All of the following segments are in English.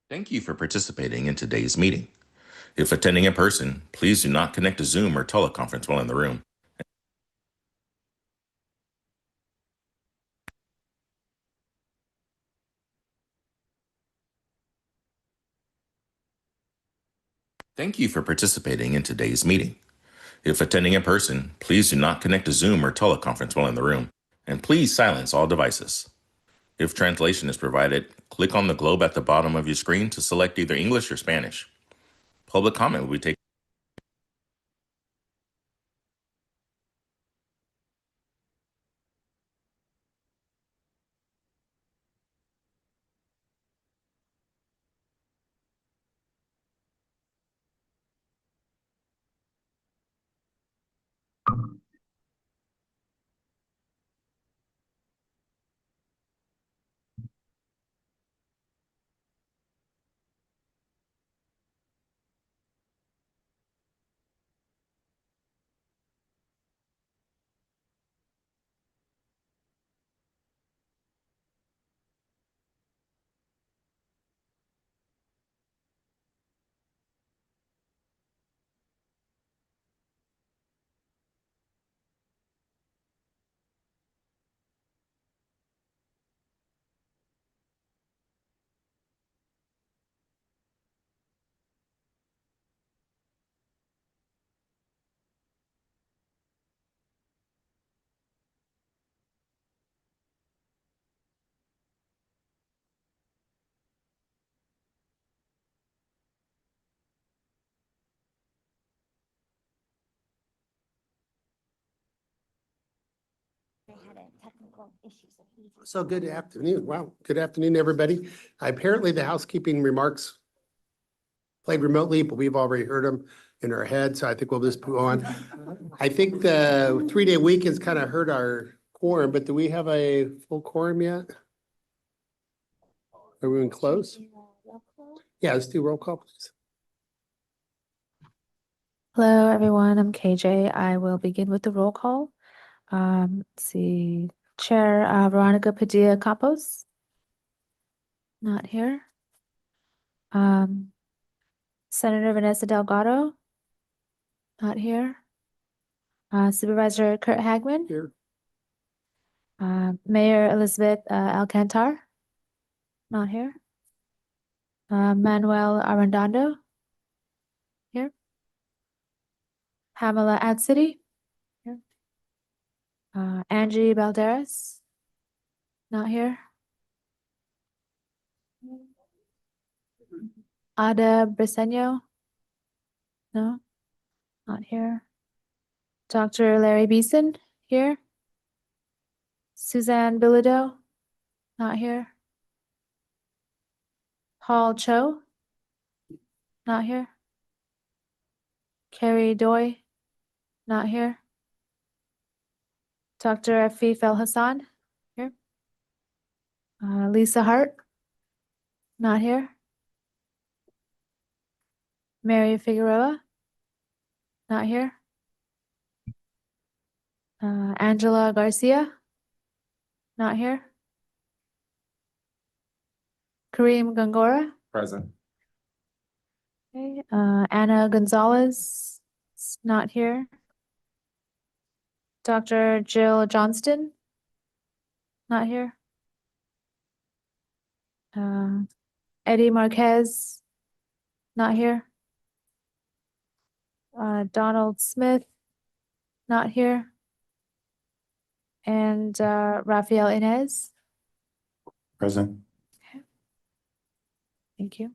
Thank you for participating in today's meeting. If attending in person, please do not connect to Zoom or teleconference while in the room. Thank you for participating in today's meeting. If attending in person, please do not connect to Zoom or teleconference while in the room, and please silence all devices. If translation is provided, click on the globe at the bottom of your screen to select either English or Spanish. Public comment will be taken. So good afternoon. Wow. Good afternoon, everybody. Apparently the housekeeping remarks played remotely, but we've already heard them in our head. So I think we'll just move on. I think the 3-day weekend's kind of hurt our quorum, but do we have a full quorum yet? Are we in close? Yeah, let's do roll call, please. Hello, everyone. I'm KJ. I will begin with the roll call. Let's see. Chair Veronica Padilla Campos. Not here. Senator Vanessa Delgado. Not here. Supervisor Kurt Hagman. Here. Mayor Elizabeth Alcantar. Not here. Manuel Arredondo. Here. Pamela Adcity. Here. Angie Balderas. Not here. Ada Briseño. No, not here. Dr. Larry Beeson. Here. Suzanne Bilodeau. Not here. Paul Cho. Not here. Carrie Doi. Not here. Dr. Afif El Hassan. Here. Lisa Hart. Not here. Mary Figueroa. Not here. Angela Garcia. Not here. Kareem Gongora. Present. Okay. Anna Gonzalez. Not here. Dr. Jill Johnston. Not here. Eddie Marquez. Not here. Donald Smith. Not here. And Rafael Inez. Present. Thank you.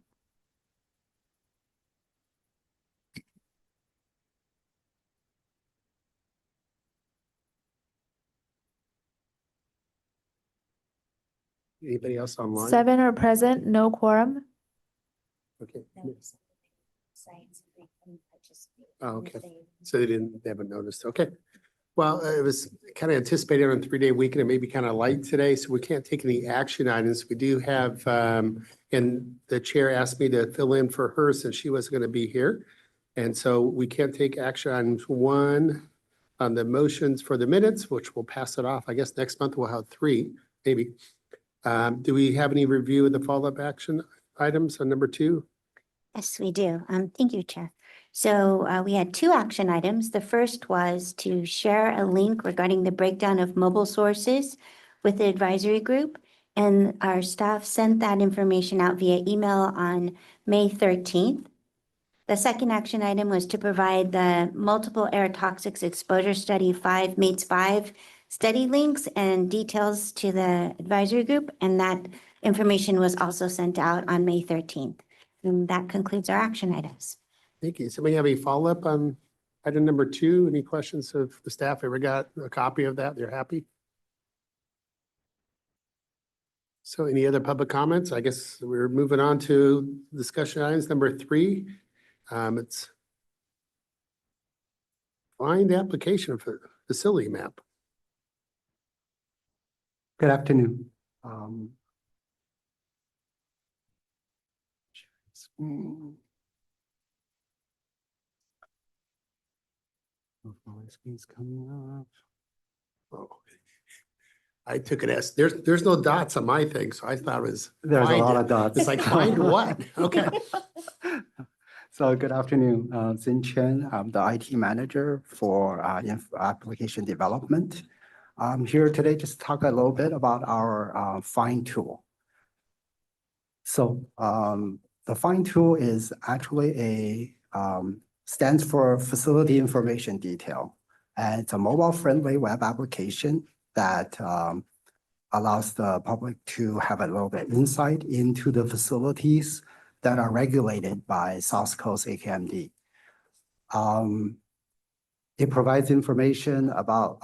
Anybody else online? 7 are present, no quorum. Okay. Oh, okay. So they haven't noticed. Okay. Well, it was kind of anticipated on a 3-day weekend. It may be kind of light today, so we can't take any action items. We do have, and the chair asked me to fill in for her since she wasn't going to be here. And so we can't take action items. 1 on the motions for the minutes, which we'll pass it off. I guess next month we'll have 3, maybe. Do we have any review of the follow-up action items on number 2? Yes, we do. Thank you, Chair. So we had 2 action items. The first was to share a link regarding the breakdown of mobile sources with the advisory group. And our staff sent that information out via email on May 13th. The second action item was to provide the multiple air toxics exposure study 5 meets 5 study links and details to the advisory group. And that information was also sent out on May 13th. And that concludes our action items. Thank you. Somebody have any follow-up on item number 2? Any questions of the staff? Ever got a copy of that? They're happy? So any other public comments? I guess we're moving on to discussion items number 3. It's find application for facility map. Good afternoon. My screen's coming up. Oh, I took it as, there's no dots on my thing, so I thought it was. There's a find lot it. of dots. It's like find what? Okay. So good afternoon, Xin Chen. I'm the IT manager for application development. I'm here today just to talk a little bit about our Find tool. So the Find tool is actually stands for Facility Information Detail. And it's a mobile-friendly web application that allows the public to have a little bit insight into the facilities that are regulated by South Coast AQMD. It provides information about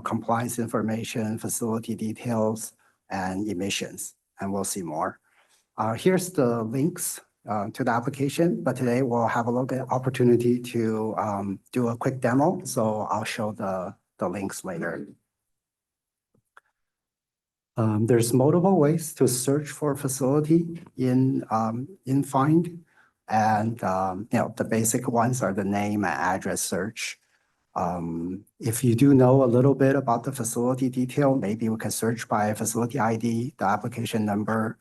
compliance information, facility details, and emissions, and we'll see more. Here's the links to the application, but today we'll have a little bit opportunity to do a quick demo, so I'll show the links later. There's multiple ways to search for facility in Find, and the basic ones are the name and address search. If you do know a little bit about the facility detail, maybe we can search by facility ID, the application number,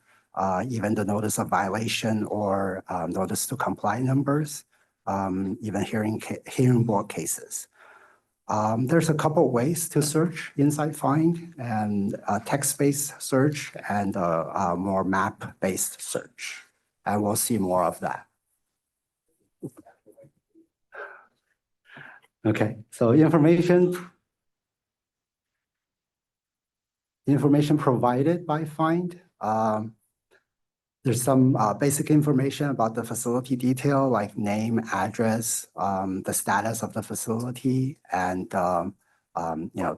even the notice of violation or notice to comply numbers, even hearing board cases. There's a couple of ways to search inside Find, and a text-based search and a more map-based search. And we'll see more of that. Okay, so information provided by Find. There's some basic information about the facility detail, like name, address, the status of the facility, and the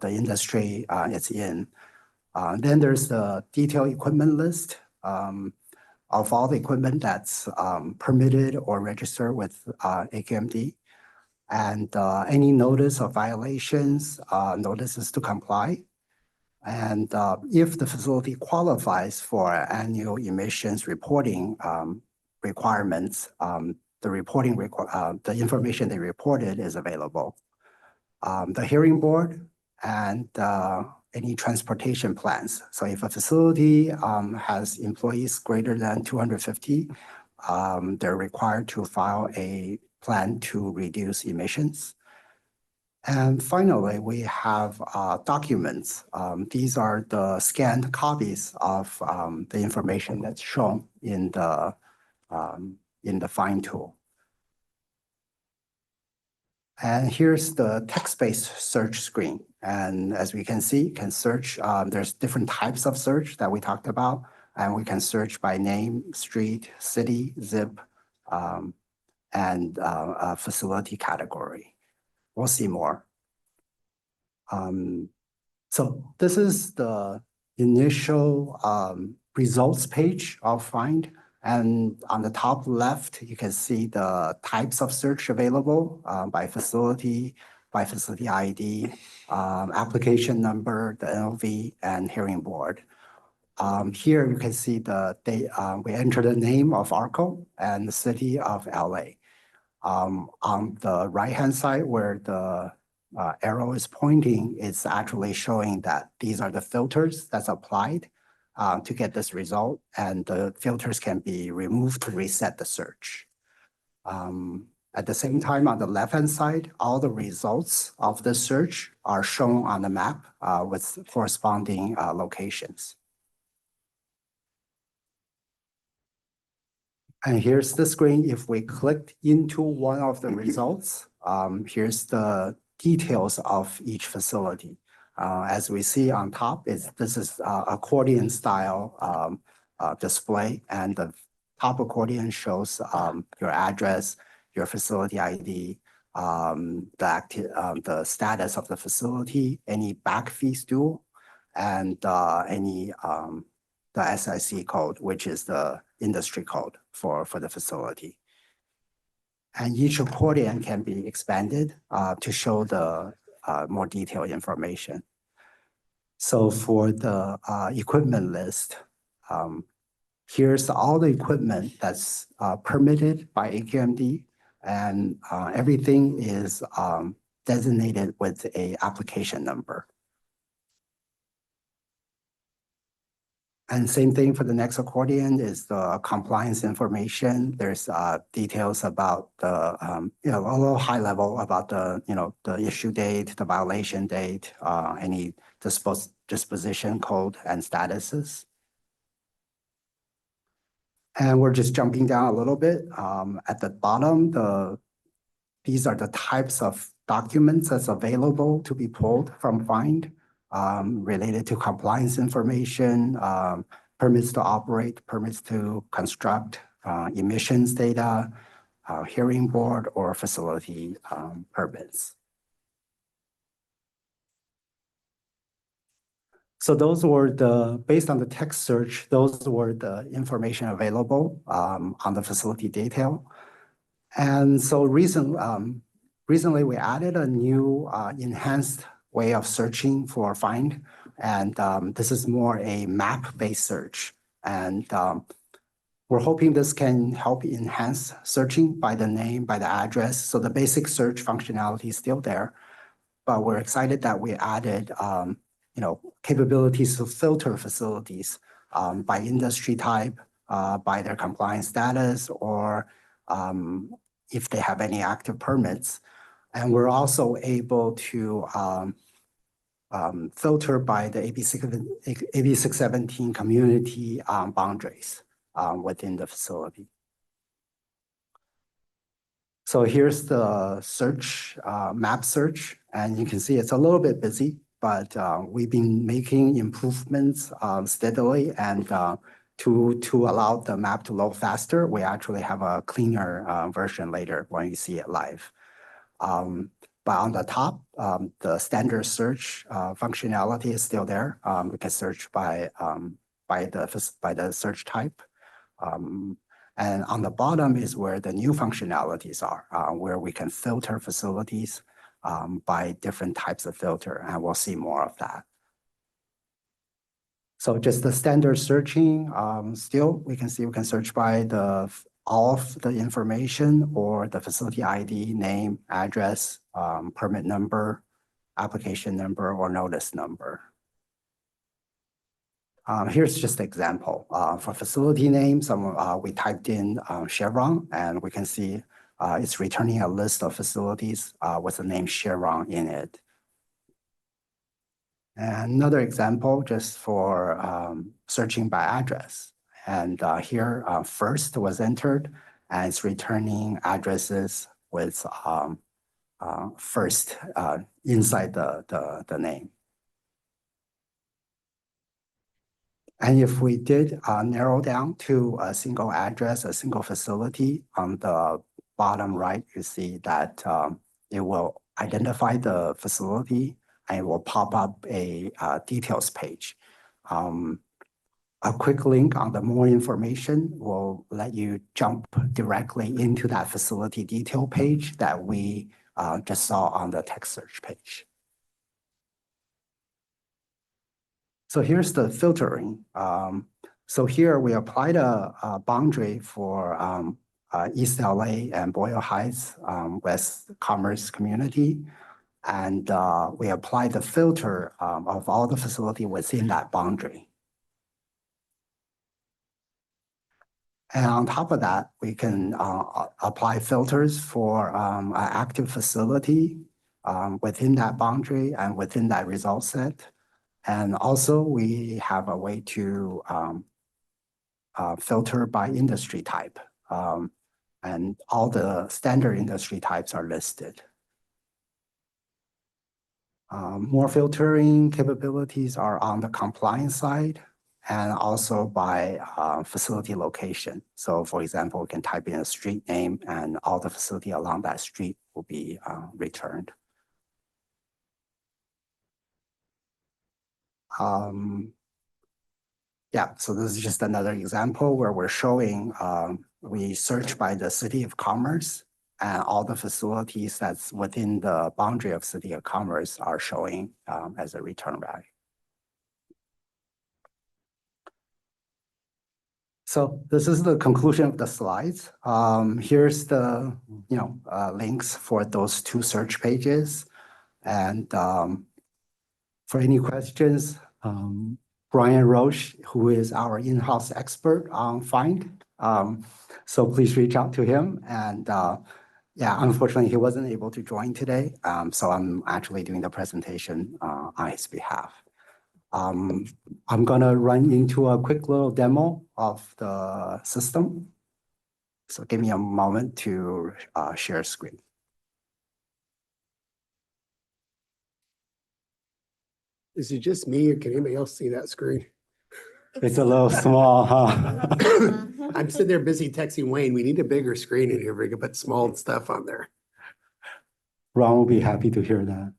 industry it's in. Then there's the detailed equipment list of all the equipment that's permitted or registered with AQMD, and any notice of violations, notices to comply. And if the facility qualifies for annual emissions reporting requirements, the information they reported is available. The hearing board and any transportation plans. So if a facility has employees greater than 250, they're required to file a plan to reduce emissions. And finally, we have documents. These are the scanned copies of the information that's shown in the Find tool. And here's the text-based search screen. And as we can see, you can search. There's different types of search that we talked about, and we can search by name, street, city, zip, and facility category. We'll see more. So this is the initial results page of Find. And on the top left, you can see the types of search available by facility ID, application number, the NOV, and hearing board. Here you can see we enter the name of ARCO and the city of LA. On the right-hand side where the arrow is pointing, it's actually showing that these are the filters that's applied to get this result, and the filters can be removed to reset the search. At the same time, on the left-hand side, all the results of the search are shown on the map with corresponding locations. And here's the screen. If we click into one of the results, here's the details of each facility. As we see on top, this is accordion style display, and the top accordion shows your address, your facility ID, the status of the facility, any back fees due, and the SIC code, which is the industry code for the facility. And each accordion can be expanded to show the more detailed information. So for the equipment list, here's all the equipment that's permitted by AQMD, and everything is designated with a application number. And same thing for the next accordion is the compliance information. There's details about the, a little high level about the, the issue date, the violation date, any disposition code and statuses. And we're just jumping down a little bit. At the bottom, these are the types of documents that's available to be pulled from Find. Related to compliance information, permits to operate, permits to construct, emissions data, hearing board or facility permits. So those were based on the text search, those were the information available on the facility detail. And so recently we added a new enhanced way of searching for Find. And this is more a map-based search. And we're hoping this can help enhance searching by the name, by the address. So the basic search functionality is still there, but we're excited that we added capabilities to filter facilities by industry type, by their compliance status, or if they have any active permits. And we're also able to filter by the AB 617 community boundaries within the facility. So here's the search, map search, and you can see it's a little bit busy, but we've been making improvements steadily, and to allow the map to load faster, we actually have a cleaner version later when you see it live. But on the top, the standard search functionality is still there. We can search by the search type. And on the bottom is where the new functionalities are, where we can filter facilities by different types of filter, and we'll see more of that. So just the standard searching, still we can search by all of the information or the facility ID, name, address, permit number, application number, or notice number. Here's just an example. For facility name, we typed in Chevron, and we can see it's returning a list of facilities with the name Chevron in it. And another example just for searching by address. And here first was entered, and it's returning addresses with first inside the name. And if we did narrow down to a single address, a single facility, on the bottom right, you see that it will identify the facility and it will pop up a details page. A quick link on the more information will let you jump directly into that facility detail page that we just saw on the text search page. So here's the filtering. So here we applied a boundary for East LA and Boyle Heights West Commerce community. And we applied the filter of all the facility within that boundary. And on top of that, we can apply filters for an active facility within that boundary and within that result set. And also we have a way to filter by industry type. And all the standard industry types are listed. More filtering capabilities are on the compliance side and also by facility location. So for example, we can type in a street name and all the facility along that street will be returned. Yeah, so this is just another example where we're showing we search by the city of commerce and all the facilities that's within the boundary of city of commerce are showing as a return value. So this is the conclusion of the slides. Here's the links for those two search pages. And for any questions, Brian Roche, who is our in-house expert on Find. So please reach out to him. And yeah, unfortunately, he wasn't able to join today. So I'm actually doing the presentation on his behalf. I'm gonna run into a quick little demo of the system. So give me a moment to share screen. Is it just me or can anybody else see that screen? It's a little small, huh? I'm sitting there busy texting Wayne. We need a bigger screen in here. We can put small stuff on there. Ron will be happy to hear that.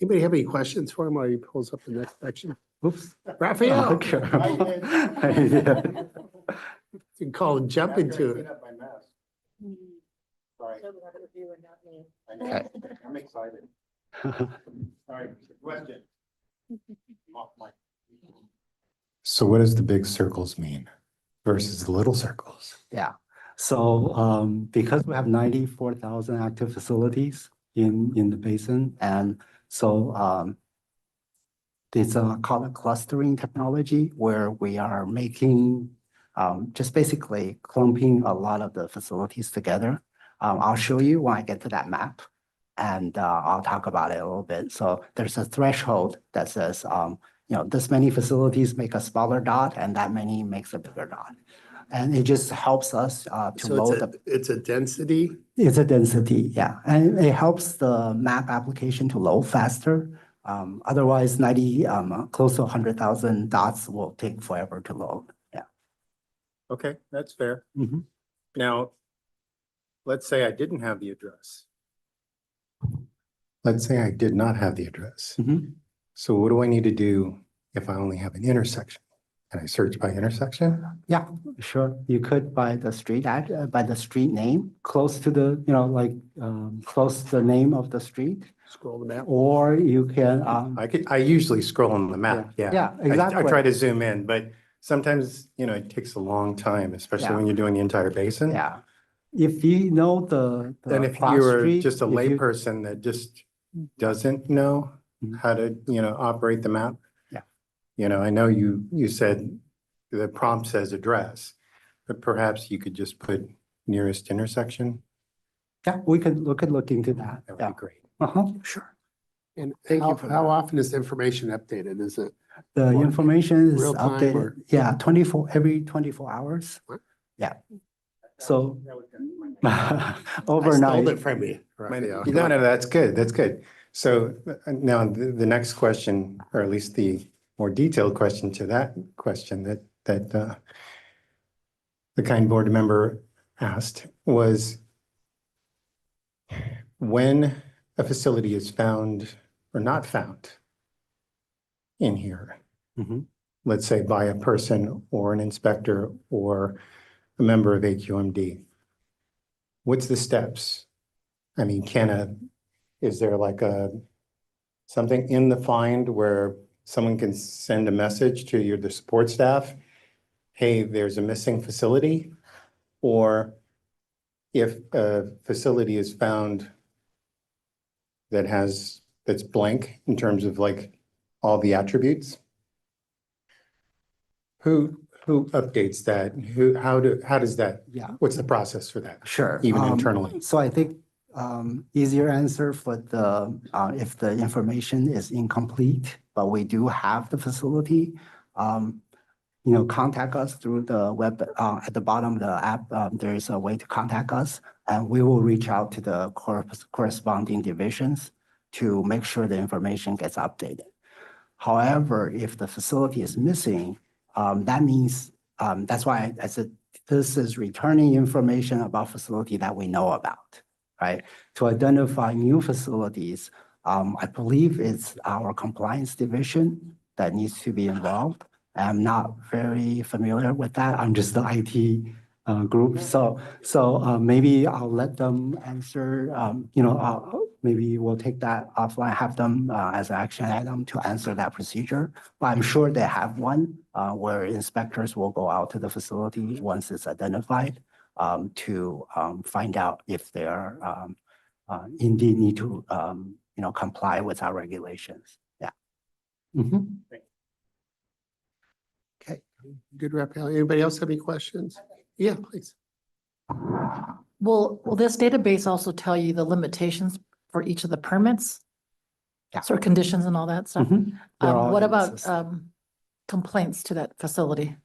Anybody have any questions for him while he pulls up the next section? Oops. Raphael, Okay. you can call and jump into it. Okay. I'm excited. All right, question. So what does the big circles mean versus the little circles? Yeah. So because we have 94,000 active facilities in the basin, and so it's called a clustering technology where we are making just basically clumping a lot of the facilities together. I'll show you when I get to that map, and I'll talk about it a little bit. So there's a threshold that says, this many facilities make a smaller dot, and that many makes a bigger dot. And it just helps us to So load it's a density. It's a density, yeah. And it helps the map application to load faster. Otherwise, close to 100,000 dots will take forever to load. Yeah. Okay, that's fair. Mhm. Now, let's say I didn't have the address. Let's say I did not have the address. Mhm. So what do I need to do if I only have an intersection? Can I search by intersection? Yeah, sure. You could by the street name, close to the, close to the name of the street, Scroll the map. or you can. I usually scroll on the map, yeah. Yeah, I exactly. try to zoom in, but sometimes, it takes a long time, especially Yeah. when you're doing the entire basin. Yeah. If you know the Then if cross you were street, just a if you- layperson that just doesn't know Mhm. how to, operate the map. Yeah. I know you said the prompt says address, but perhaps you could just put nearest intersection. Yeah, we could look into that. That would Yeah. be great. Sure. And Thank you for how that. often is the information updated? Is it? The Or information is real time updated, or- yeah, every 24 hours. What? Yeah. So I overnight. stole it from you. Raphael. No, that's good. That's good. So now the next question, or at least the more detailed question to that question that the kind board member asked was, when a facility is found or not found in here, Mhm. let's say by a person or an inspector or a member of AQMD, what's the steps? I mean, is there like something in the find where someone can send a message to the support staff? Hey, there's a missing facility. Or if a facility is found that has that's blank in terms of like all the attributes? Who updates that? How does that, Yeah, what's the process for that? sure. Even internally? So I think easier answer for the, if the information is incomplete, but we do have the facility, contact us through the web, at the bottom of the app, there is a way to contact us, and we will reach out to the corresponding divisions to make sure the information gets updated. However, if the facility is missing, that means, that's why I said, this is returning information about facility that we know about, right? To identify new facilities, I believe it's our compliance division that needs to be involved. I'm not very familiar with that. I'm just the IT group. So maybe I'll let them answer, maybe we'll take that offline, have them as an action item to answer that procedure. But I'm sure they have one where inspectors will go out to the facility once it's identified to find out if they are indeed need to, comply with our regulations. Yeah. Mhm. Okay, good, Raphael. Anybody else have any questions? Yeah, please. Will this database also tell you the limitations for each of the permits? Yeah. Sort of conditions and all that stuff? Mhm. They're all What in the about system. complaints to that facility?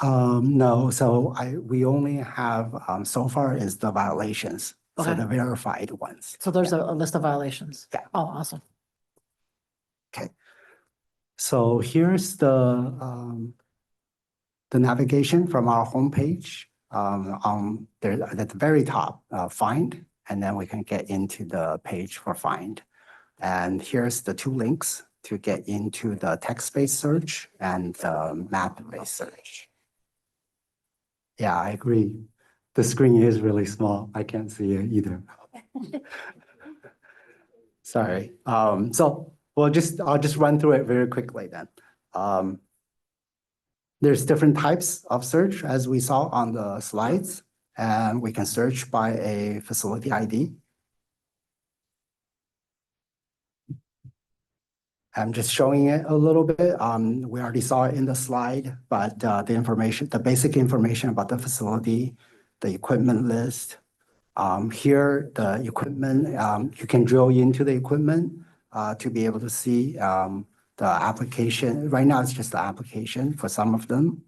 No, so we only have, so far is the violations, so Okay. the verified ones. So there's a list of violations? Yeah. Oh, awesome. So here's the navigation from our homepage. On there at the very top, find, and then we can get into the page for find. And here's the two links to get into the text-based search and the map-based search. Yeah, I agree. The screen is really small. I can't see it either. Sorry. So I'll just run through it very quickly then. There's different types of search as we saw on the slides, and we can search by a facility ID. I'm just showing it a little bit. We already saw it in the slide, but the basic information about the facility, the equipment list. Here, the equipment, you can drill into the equipment to be able to see the application. Right now, it's just the application for some of them.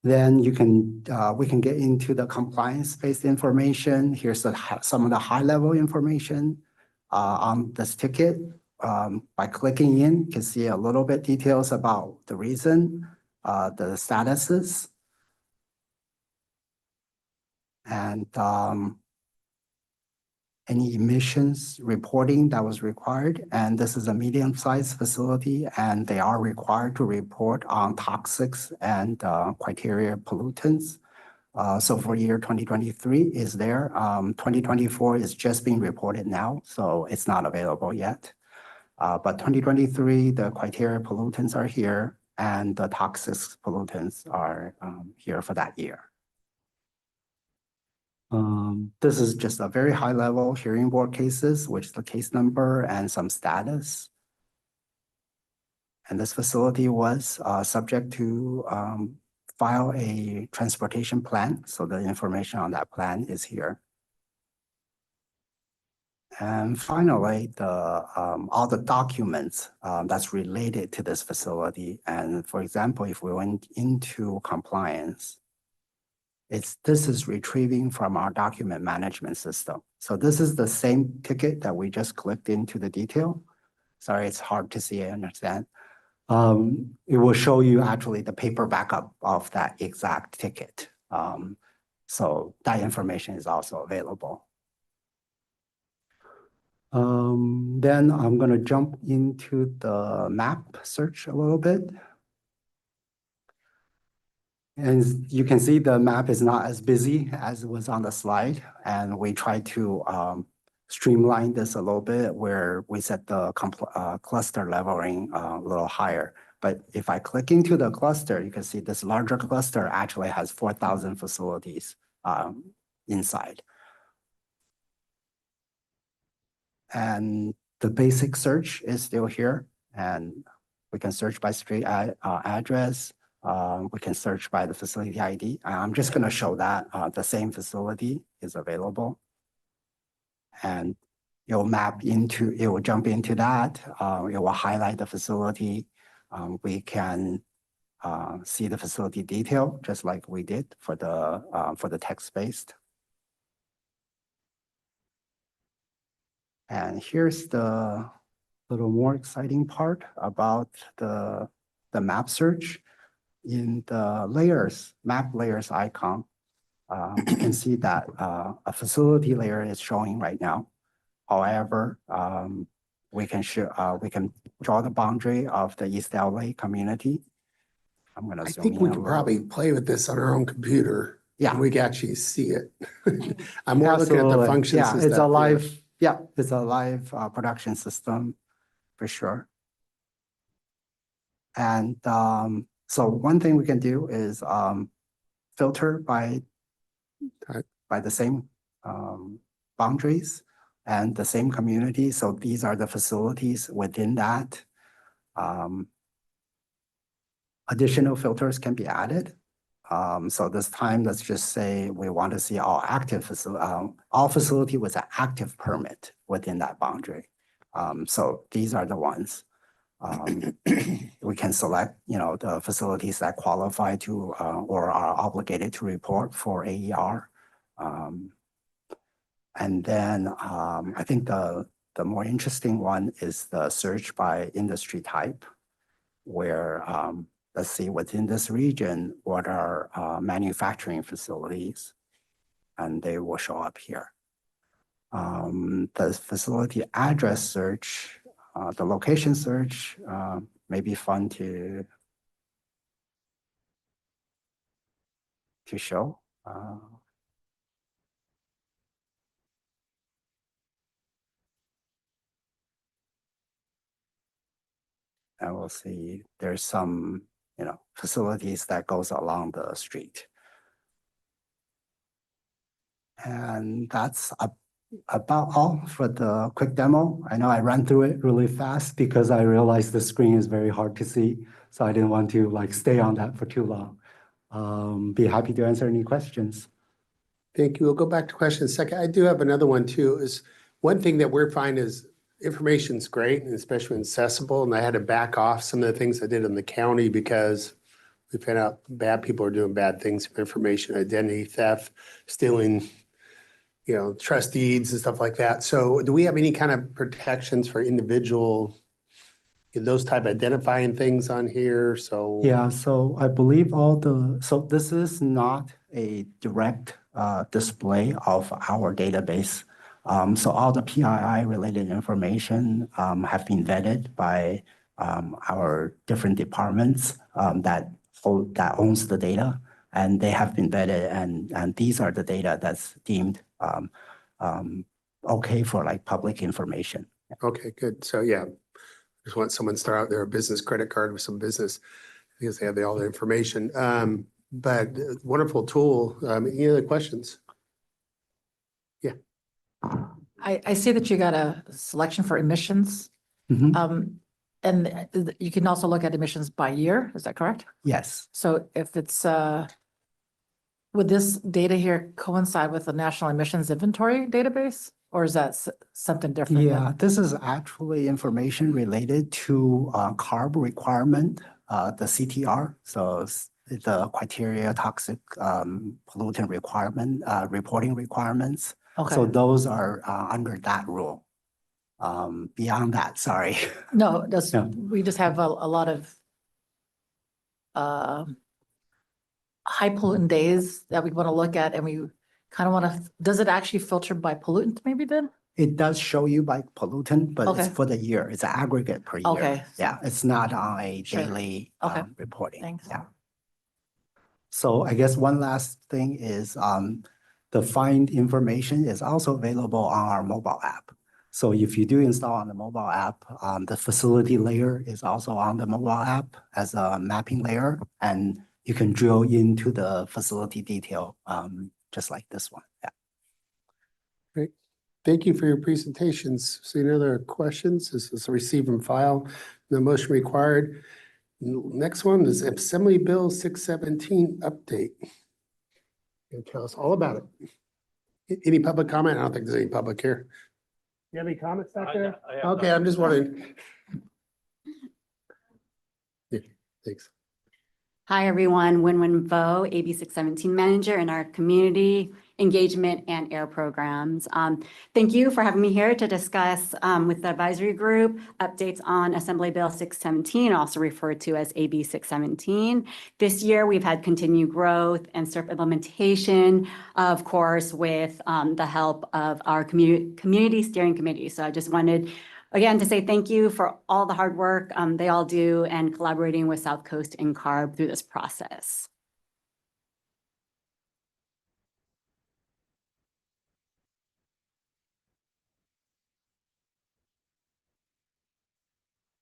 Then we can get into the compliance-based information. Here's some of the high-level information on this ticket. By clicking in, you can see a little bit details about the reason, the statuses, and any emissions reporting that was required. And this is a medium-sized facility, and they are required to report on toxics and criteria pollutants. So for year 2023 is there. 2024 is just being reported now, so it's not available yet. But 2023, the criteria pollutants are here, and the toxic pollutants are here for that year. This is just a very high level hearing board cases, which is the case number and some status. And this facility was subject to file a transportation plan. So the information on that plan is here. And finally, all the documents that's related to this facility. And for example, if we went into compliance, this is retrieving from our document management system. So this is the same ticket that we just clicked into the detail. Sorry, it's hard to see, I understand. It will show you actually the paper backup of that exact ticket. So that information is also available. Then I'm gonna jump into the map search a little bit. And you can see the map is not as busy as it was on the slide. And we try to streamline this a little bit where we set the cluster leveling a little higher. But if I click into the cluster, you can see this larger cluster actually has 4,000 facilities inside. And the basic search is still here, and we can search by street address. We can search by the facility ID. I'm just gonna show that the same facility is available. And it will jump into that. It will highlight the facility. We can see the facility detail, just like we did for the text-based. And here's the little more exciting part about the map search. In the layers, map layers icon, you can see that a facility layer is showing right now. However, we can draw the boundary of the East LA community. I'm gonna I zoom think in we a could little. probably play with this on our own computer. Yeah. We can actually see it. I'm more looking at the Absolutely. functions. Yeah, and it's a stuff, live, yeah, it's a live production system for sure. And so one thing we can do is filter by Right. the same boundaries and the same community. So these are the facilities within that. Additional filters can be added. So this time, let's just say we want to see all facility with an active permit within that boundary. So these are the ones. We can select, the facilities that qualify to or are obligated to report for AER. And then I think the more interesting one is the search by industry type, where let's see within this region, what are manufacturing facilities, and they will show up here. The facility address search, the location search may be fun to show. And we'll see there's some, facilities that goes along the street. And that's about all for the quick demo. I know I ran through it really fast because I realized the screen is very hard to see. So I didn't want to stay on that for too long. Be happy to answer any questions. Thank you. We'll go back to questions second. I do have another one too, is one thing that we're finding is information's great, and especially accessible. And I had to back off some of the things I did in the county because we found out bad people are doing bad things with information, identity theft, stealing, trust deeds and stuff like that. So do we have any kind of protections for individual, those type of identifying things on here? So Yeah, so I believe so this is not a direct display of our database. So all the PII related information have been vetted by our different departments that owns the data, and they have been vetted, and these are the data that's deemed okay for public information. okay, good. So yeah, just want someone to start out their business credit card with some business because they have all the information. But wonderful tool. Any other questions? Yeah. I see that you got a selection for emissions. Mhm. And you can also look at emissions by year, is that correct? Yes. So if it's, would this data here coincide with the National Emissions Inventory database? Or is that something different? Yeah, this is actually information related to CARB requirement, the CTR. So the criteria toxic pollutant requirement, reporting requirements. So Okay, those are under that rule. Beyond that, sorry. no, Yeah. we just have a lot of high pollutant days that we want to look at, and we kind of want to, does it actually filter by pollutant maybe then? It does show you by pollutant, but it's Okay. for the year. It's an aggregate per year. Okay. Yeah, it's not on a Sure. daily Okay. reporting. Thanks. Yeah. So I guess one last thing is the find information is also available on our mobile app. So if you do install on the mobile app, the facility layer is also on the mobile app as a mapping layer, and you can drill into the facility detail just like this one. Yeah. Thank you for your presentations. So any other questions? This is a receive and file. No motion required. Next one is Assembly Bill 617 update. And tell us all about it. Any public comment? I don't think there's any public here. You have any comments out there? Okay, I'm just wondering. Yeah, thanks. Hi, everyone. Win-Win Vo, AB 617 manager in our community engagement and AIR programs. Thank you for having me here to discuss with the advisory group updates on Assembly Bill 617, also referred to as AB 617. This year, we've had continued growth and SERP implementation, of course, with the help of our community steering committee. So I just wanted again, to say thank you for all the hard work they all do and collaborating with South Coast and CARB through this process.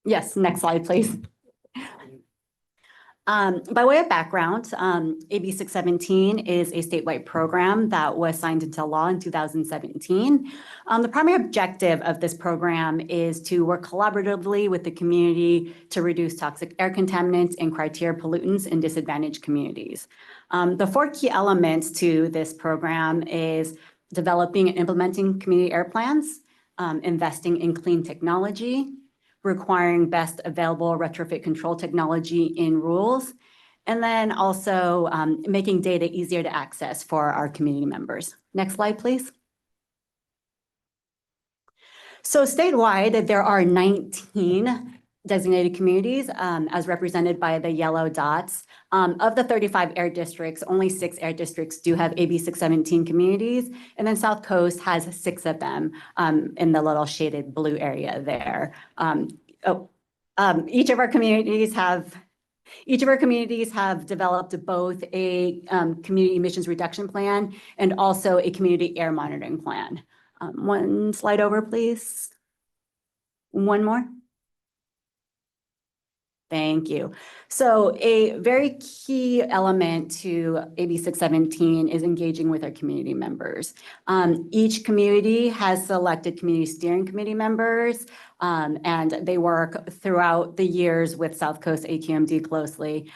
Yes, next slide, please. By way of background, AB 617 is a statewide program that was signed into law in 2017. The primary objective of this program is to work collaboratively with the community to reduce toxic air contaminants and criteria pollutants in disadvantaged communities. The four key elements to this program is developing and implementing community air plans, investing in clean technology, requiring best available retrofit control technology in rules, and then also making data easier to access for our community members. Next slide, please. So statewide, there are 19 designated communities as represented by the yellow dots. Of the 35 air districts, only 6 air districts do have AB 617 communities, and then South Coast has 6 of them in the little shaded blue area there. Each of our communities have developed both a community emissions reduction plan and also a community air monitoring plan. One slide over, please. One more. Thank you. So a very key element to AB 617 is engaging with our community members. Each community has selected community steering committee members, and they work throughout the years with South Coast AQMD closely.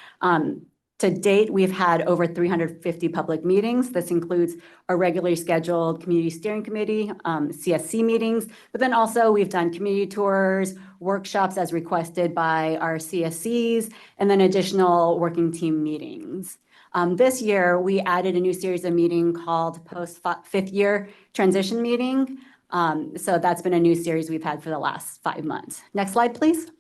To date, we've had over 350 public meetings. This includes our regularly scheduled community steering committee, CSC meetings, but then also we've done community tours, workshops as requested by our CSCs, and then additional working team meetings. This year, we added a new series of meeting called Post Fifth Year Transition Meeting. So that's been a new series we've had for the last 5 months. Next slide, please.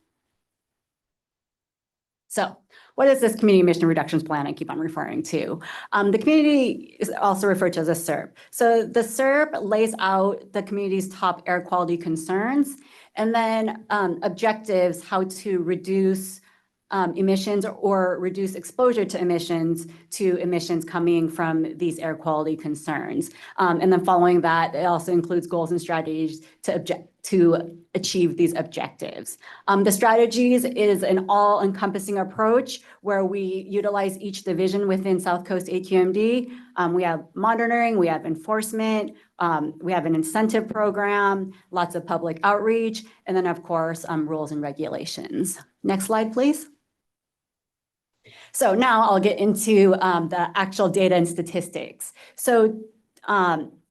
So what is this community emission reductions plan I keep on referring to? The community is also referred to as a SERP. So the SERP lays out the community's top air quality concerns and then objectives how to reduce emissions or reduce exposure to emissions coming from these air quality concerns. And then following that, it also includes goals and strategies to achieve these objectives. The strategies is an all-encompassing approach where we utilize each division within South Coast AQMD. We have monitoring, we have enforcement, we have an incentive program, lots of public outreach, and then of course, rules and regulations. Next slide, please. So now I'll get into the actual data and statistics. So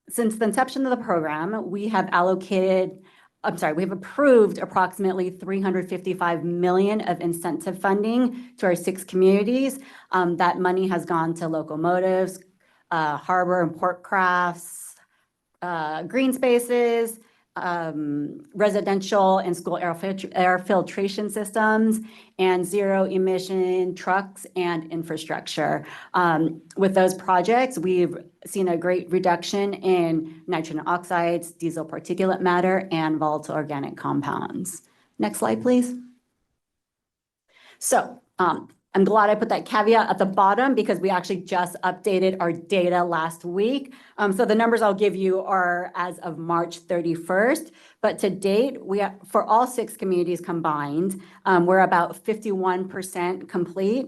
since the inception of the program, we have approved approximately $355 million of incentive funding to our 6 communities. That money has gone to locomotives, harbor and port crafts, green spaces, residential and school air filtration systems, and zero emission trucks and infrastructure. With those projects, we've seen a great reduction in nitrogen oxides, diesel particulate matter, and volatile organic compounds. Next slide, please. So I'm glad I put that caveat at the bottom because we actually just updated our data last week. So the numbers I'll give you are as of March 31st, but to date, for all 6 communities combined, we're about 51% complete.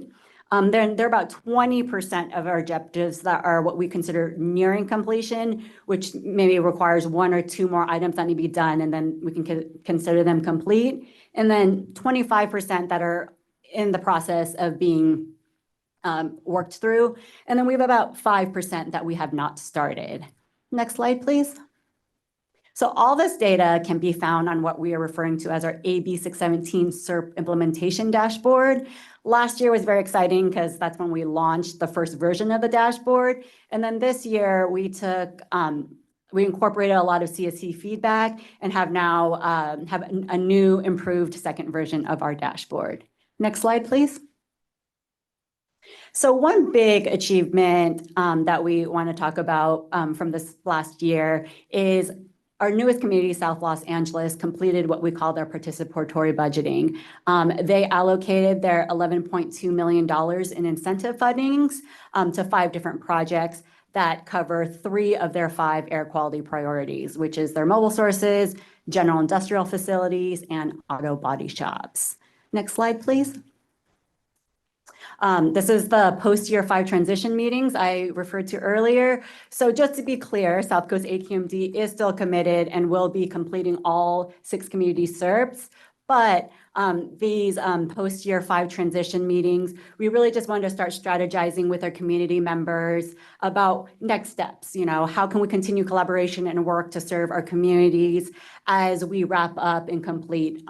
Then there are about 20% of our objectives that are what we consider nearing completion, which maybe requires 1 or 2 more items that need to be done, and then we can consider them complete. And then 25% that are in the process of being worked through. And then we have about 5% that we have not started. Next slide, please. So all this data can be found on what we are referring to as our AB 617 SERP implementation dashboard. Last year was very exciting because that's when we launched the first version of the dashboard. And then this year we incorporated a lot of CSC feedback and have now have a new improved second version of our dashboard. Next slide, please. So one big achievement that we want to talk about from this last year is our newest community, South Los Angeles, completed what we call their participatory budgeting. They allocated their $11.2 million in incentive fundings to 5 different projects that cover 3 of their 5 air quality priorities, which is their mobile sources, general industrial facilities, and auto body shops. Next slide, please. This is the post-year 5 transition meetings I referred to earlier. So just to be clear, South Coast AQMD is still committed and will be completing all 6 community SERPs. But these post-year 5 transition meetings, we really just wanted to start strategizing with our community members about next steps. You know, how can we continue collaboration and work to serve our communities as we wrap up and complete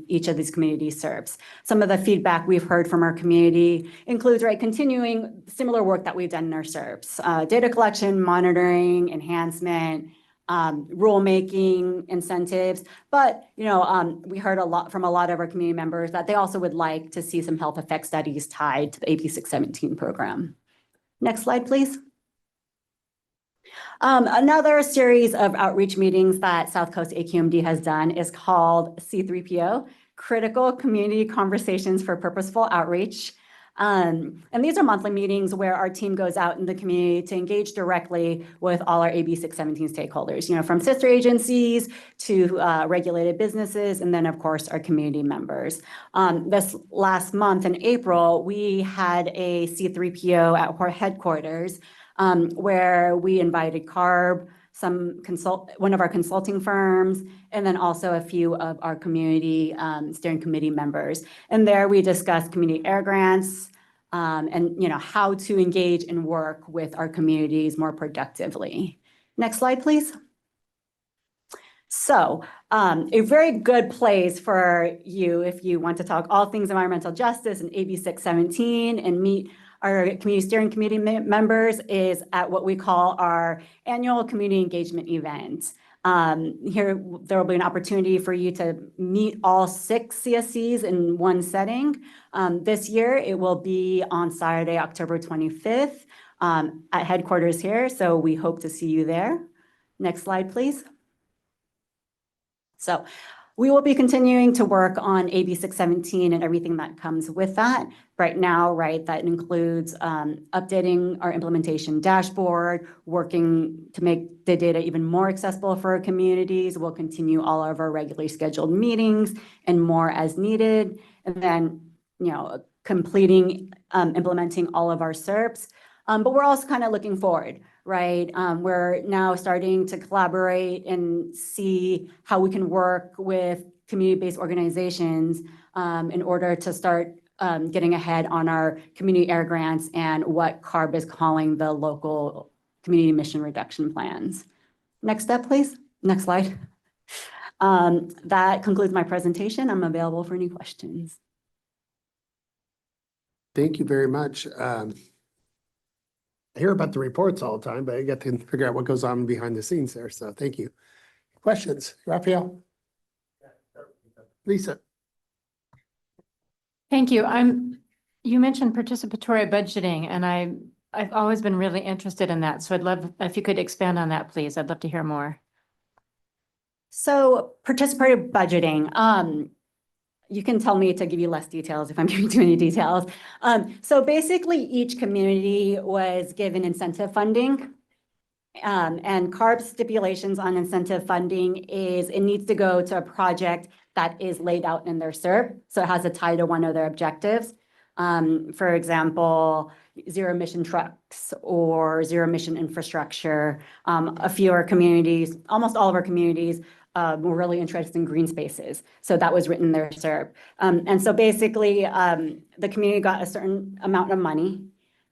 each of these community SERPs. Some of the feedback we've heard from our community includes, right, continuing similar work that we've done in our SERPs, data collection, monitoring, enhancement, rulemaking, incentives. But, you know, we heard a lot from a lot of our community members that they also would like to see some health effect studies tied to the AB 617 program. Next slide, please. Another series of outreach meetings that South Coast AQMD has done is called C3PO, Critical Community Conversations for Purposeful Outreach. And these are monthly meetings where our team goes out in the community to engage directly with all our AB 617 stakeholders, you know, from sister agencies to regulated businesses, and then, of course, our community members. This last month in April, we had a C3PO at our headquarters where we invited CARB, one of our consulting firms, and then also a few of our community steering committee members. And there we discussed community air grants and, you know, how to engage and work with our communities more productively. Next slide, please. So a very good place for you if you want to talk all things environmental justice and AB 617 and meet our community steering committee members is at what we call our annual community engagement event. Here, there will be an opportunity for you to meet all 6 CSCs in one setting. This year, it will be on Saturday, October 25th at headquarters here. So we hope to see you there. Next slide, please. So we will be continuing to work on AB 617 and everything that comes with that. Right now, right, that includes updating our implementation dashboard, working to make the data even more accessible for our communities. We'll continue all of our regularly scheduled meetings and more as needed. And then, you know, completing, implementing all of our SERPs. But we're also kind of looking forward, right? We're now starting to collaborate and see how we can work with community-based organizations in order to start getting ahead on our community air grants and what CARB is calling the local community emission reduction plans. Next step, please. Next slide. That concludes my presentation. I'm available for any questions. Thank you very much. I hear about the reports all the time, but I get to figure out what goes on behind the scenes there. So thank you. Questions? Raphael? Lisa? Thank you. You mentioned participatory budgeting, and I've always been really interested in that. So I'd love if you could expand on that, please. I'd love to hear more. So participatory budgeting, you can tell me to give you less details if I'm giving too many details. So basically each community was given incentive funding. And CARB stipulations on incentive funding is it needs to go to a project that is laid out in their SERP. So it has a tie to one of their objectives. For example, zero emission trucks or zero emission infrastructure. A few of our communities, almost all of our communities, were really interested in green spaces. So that was written in their SERP. And so basically, the community got a certain amount of money.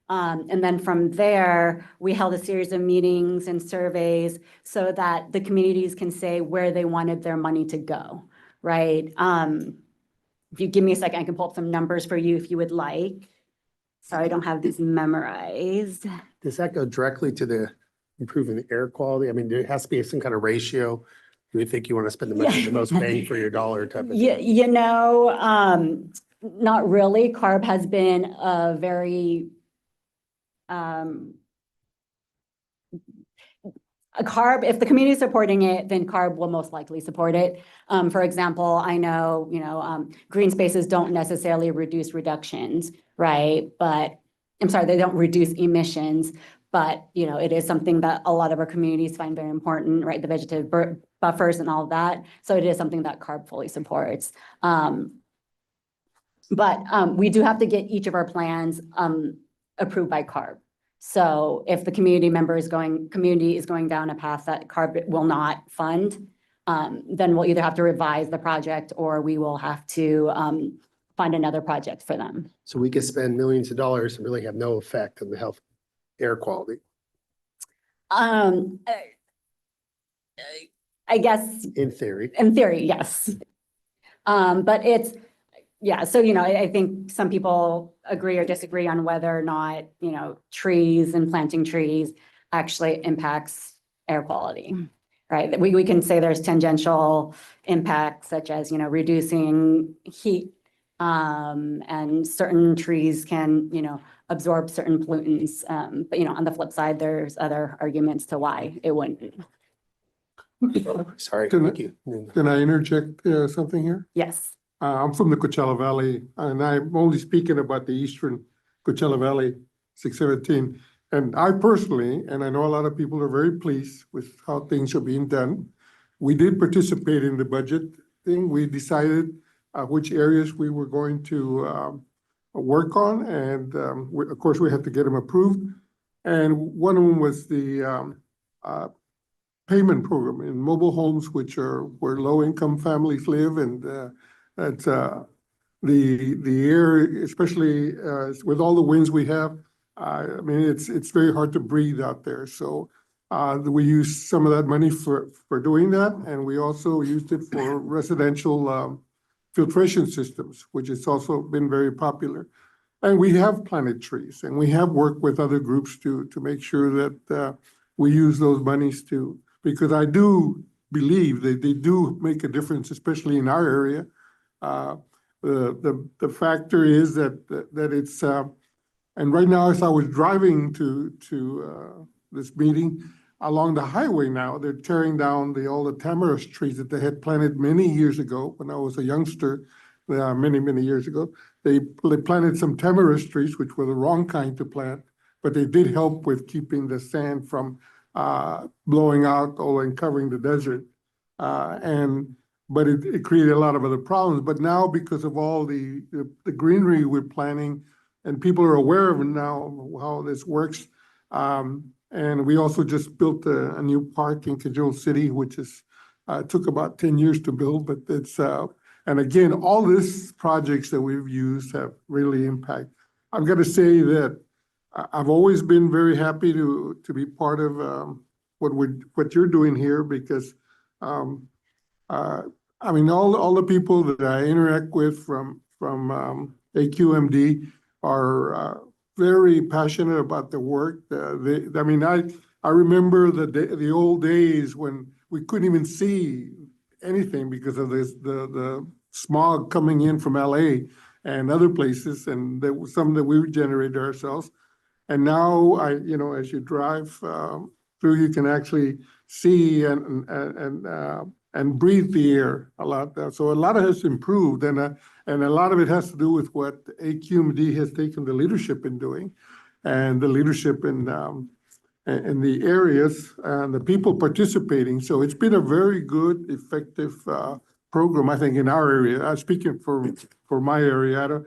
And then from there, we held a series of meetings and surveys so that the communities can say where they wanted their money to go, right? If you give me a second, I can pull up some numbers for you if you would like. Sorry, I don't have these memorized. Does that go directly to the improving the air quality? I mean, there has to be some kind of ratio. Do you think you want to spend the money, the most bang for your dollar type of thing? Not really. CARB has been a very CARB, if the community is supporting it, then CARB will most likely support it. For example, I know, green spaces don't necessarily reduce reductions, right? But I'm sorry, they don't reduce emissions, but it is something that a lot of our communities find very important, right? The vegetative buffers and all of that. So it is something that CARB fully supports. But we do have to get each of our plans approved by CARB. So if the community is going down a path that CARB will not fund, then we'll either have to revise the project or we will have to find another project for them. So we could spend millions of dollars and really have no effect on the health, air quality. I guess In theory. in theory, yes. But so, I think some people agree or disagree on whether or not, trees and planting trees actually impacts air quality, right? We can say there's tangential impacts such as, reducing heat, and certain trees can, absorb certain pollutants. But, on the flip side, there's other arguments to why it wouldn't. Sorry, Can I- thank you. Can I interject something here? Yes. I'm from the Coachella Valley, and I'm only speaking about the eastern Coachella Valley, 617. And I personally, and I know a lot of people are very pleased with how things are being done. We did participate in the budget thing. We decided which areas we were going to work on, and of course, we had to get them approved. And one of them was the payment program in mobile homes, which are where low-income families live, and that's the air, especially with all the winds we have. I mean, it's very hard to breathe out there. So we used some of that money for doing that, and we also used it for residential filtration systems, which has also been very popular. And we have planted trees, and we have worked with other groups to make sure that we use those monies because I do believe that they do make a difference, especially in our area. The factor is that it's and right now, as I was driving to this meeting along the highway now, they're tearing down all the tamarisk trees that they had planted many years ago when I was a youngster, many years ago. They planted some tamarisk trees, which were the wrong kind to plant, but they did help with keeping the sand from blowing out and covering the desert. But it created a lot of other problems. But now, because of all the greenery we're planting, and people are aware of now how this works, and we also just built a new park in Cajole City, which took about 10 years to build. But it's and again, all these projects that we've used have really impact. I've got to say that I've always been very happy to be part of what you're doing here because. I mean, all the people that I interact with from AQMD are very passionate about the work. I remember the old days when we couldn't even see anything because of the smog coming in from LA and other places, and there was some that we generated ourselves. And now, as you drive through, you can actually see and breathe the air a lot. So a lot of it has improved, and a lot of it has to do with what AQMD has taken the leadership in doing, and the leadership in the areas and the people participating. So it's been a very good, effective program, I think, in our area. I'm speaking for my area.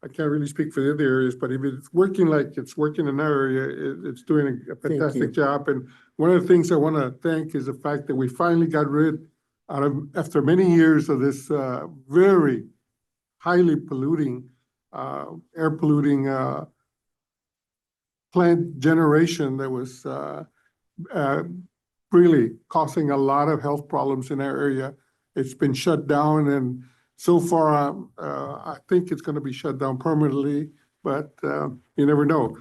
I can't really speak for the other areas, but if it's working like it's working in our area, it's doing a you. fantastic job. And one of the things I want to thank is the fact that we finally got rid after many years of this very highly polluting, air polluting plant generation that was really causing a lot of health problems in our area. It's been shut down, and so far, I think it's going to be shut down permanently, but you never know.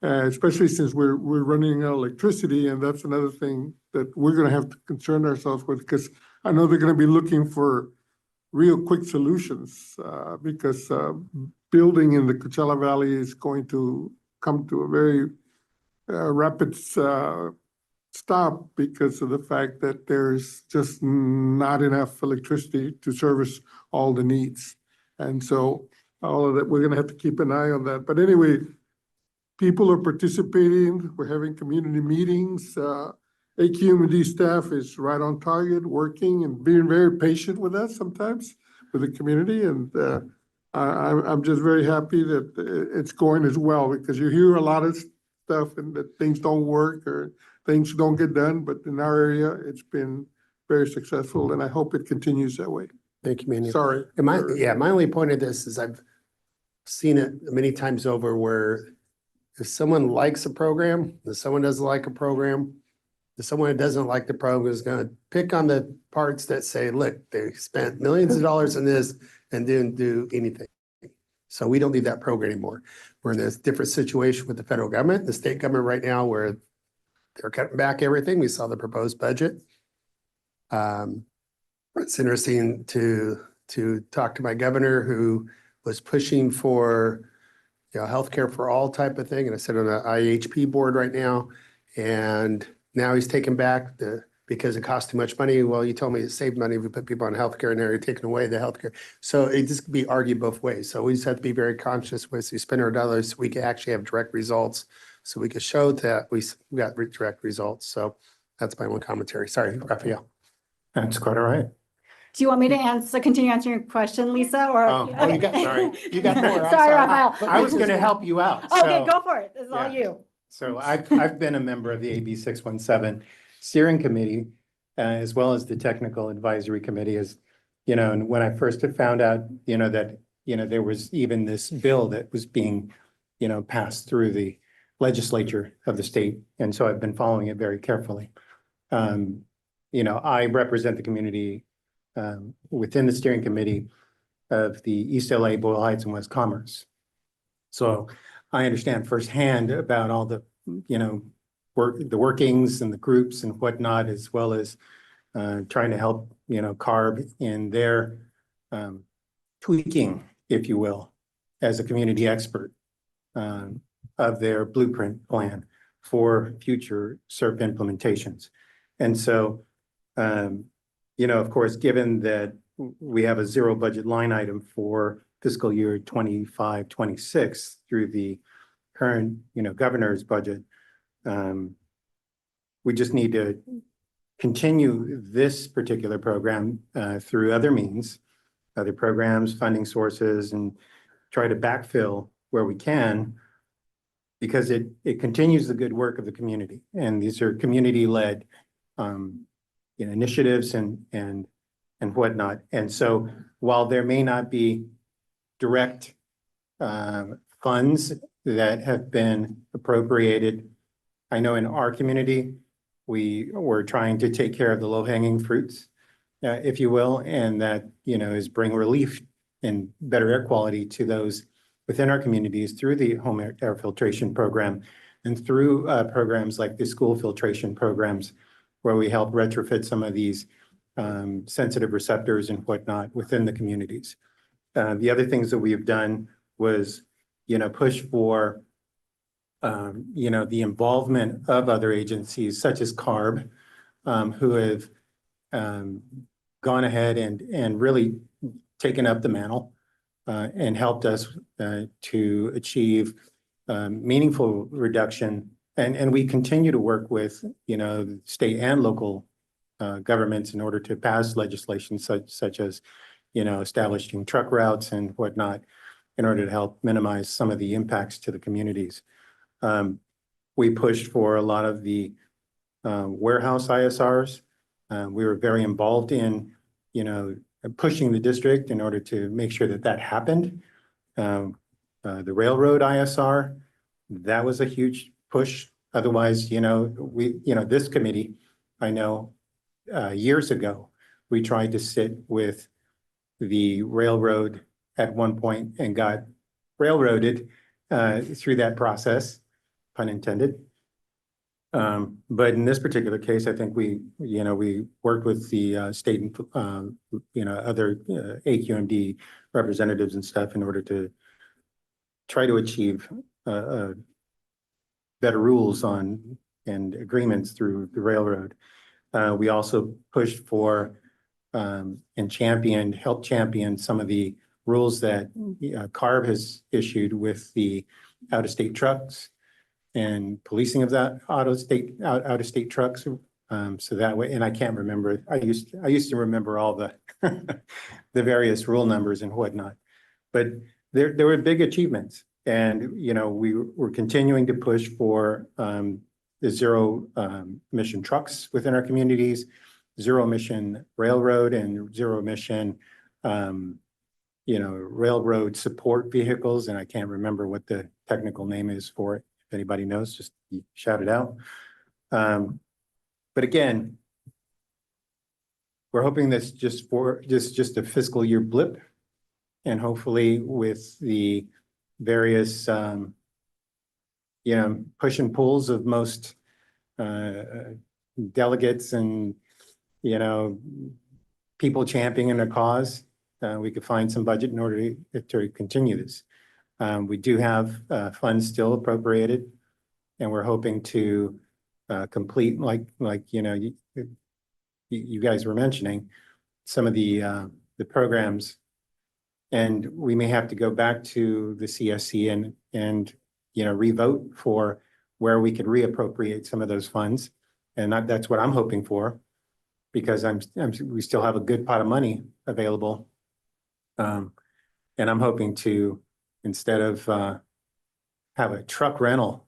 Especially since we're running out of electricity, and that's another thing that we're going to have to concern ourselves with, because I know they're going to be looking for real quick solutions, because building in the Coachella Valley is going to come to a very rapid stop because of the fact that there's just not enough electricity to service all the needs. And so all of that, we're gonna have to keep an eye on that. But anyway, people are participating. We're having community meetings. AQMD staff is right on target, working and being very patient with us sometimes, with the community. And I'm just very happy that it's going as well, because you hear a lot of stuff and that things don't work or things don't get done, but in our area, it's been very successful, and I hope it continues that way. Thank you, Manny. Sorry. And my only point of this is I've seen it many times over where if someone likes a program, if someone doesn't like a program, if someone who doesn't like the program is gonna pick on the parts that say, look, they spent millions of dollars in this and didn't do anything. So we don't need that program anymore. We're in this different situation with the federal government, the state government right now, where they're cutting back everything. We saw the proposed budget. It's interesting to talk to my governor, who was pushing for, healthcare for all type of thing. And I sit on the IHP board right now, and now he's taken back because it costs too much money. Well, you told me it saved money if we put people on healthcare, and now you're taking away the healthcare. So it just could be argued both ways. So we just have to be very conscious with, we spend our dollars so we can actually have direct results. So we can show that we got direct results. So that's my one commentary. Sorry, Rafael. That's quite all right. Do you want me to continue answering your question, Lisa, or? Oh, you got more. I'm Sorry, Rafael. I was going to help you out. Okay, so- go for it. This is all Yeah. you. So I've been a member of the AB 617 steering committee, as well as the technical advisory committee, and when I first had found out, that, there was even this bill that was being, passed through the legislature of the state. And so I've been following it very carefully. I represent the community within the steering committee of the East LA, Boyle Heights, and West Commerce. So I understand firsthand about all the, the workings and the groups and whatnot, as well as trying to help, CARB in their tweaking, if you will, as a community expert of their blueprint plan for future SERP implementations. And so, of course, given that we have a zero budget line item for fiscal year 25-26 through the current, governor's budget, we just need to continue this particular program through other means, other programs, funding sources, and try to backfill where we can, because it continues the good work of the community. And these are community-led initiatives and whatnot. And so while there may not be direct funds that have been appropriated, I know in our community, we were trying to take care of the low-hanging fruits, if you will, and that, is bring relief and better air quality to those within our communities through the home air filtration program and through programs like the school filtration programs, where we help retrofit some of these sensitive receptors and whatnot within the communities. The other things that we've done was, push for, the involvement of other agencies such as CARB, who have gone ahead and really taken up the mantle and helped us to achieve meaningful reduction. And we continue to work with, state and local governments in order to pass legislation such as, establishing truck routes and whatnot. in order to help minimize some of the impacts to the communities. We pushed for a lot of the warehouse ISRs. We were very involved in, pushing the district in order to make sure that that happened. The railroad ISR, that was a huge push. Otherwise, this committee, I know, years ago, we tried to sit with the railroad at one point and got railroaded through that process, pun intended. But in this particular case, I think we worked with the state and, other AQMD representatives and stuff in order to try to achieve better rules on and agreements through the railroad. We also pushed for and helped champion some of the rules that CARB has issued with the out-of-state trucks and policing of that out-of-state trucks. So that way, and I can't remember, I used to remember all the the various rule numbers and whatnot, but there were big achievements. And, we were continuing to push for the zero emission trucks within our communities, zero emission railroad and zero emission, railroad support vehicles. And I can't remember what the technical name is for it. If anybody knows, just shout it out. But again, we're hoping that's just a fiscal year blip. And hopefully with the various, push and pulls of most delegates and, people championing a cause, we could find some budget in order to continue this. We do have funds still appropriated, and we're hoping to complete, you guys were mentioning, some of the programs. And we may have to go back to the CSC and revote for where we could reappropriate some of those funds. And that's what I'm hoping for, because we still have a good pot of money available. And I'm hoping to, instead of have a truck rental,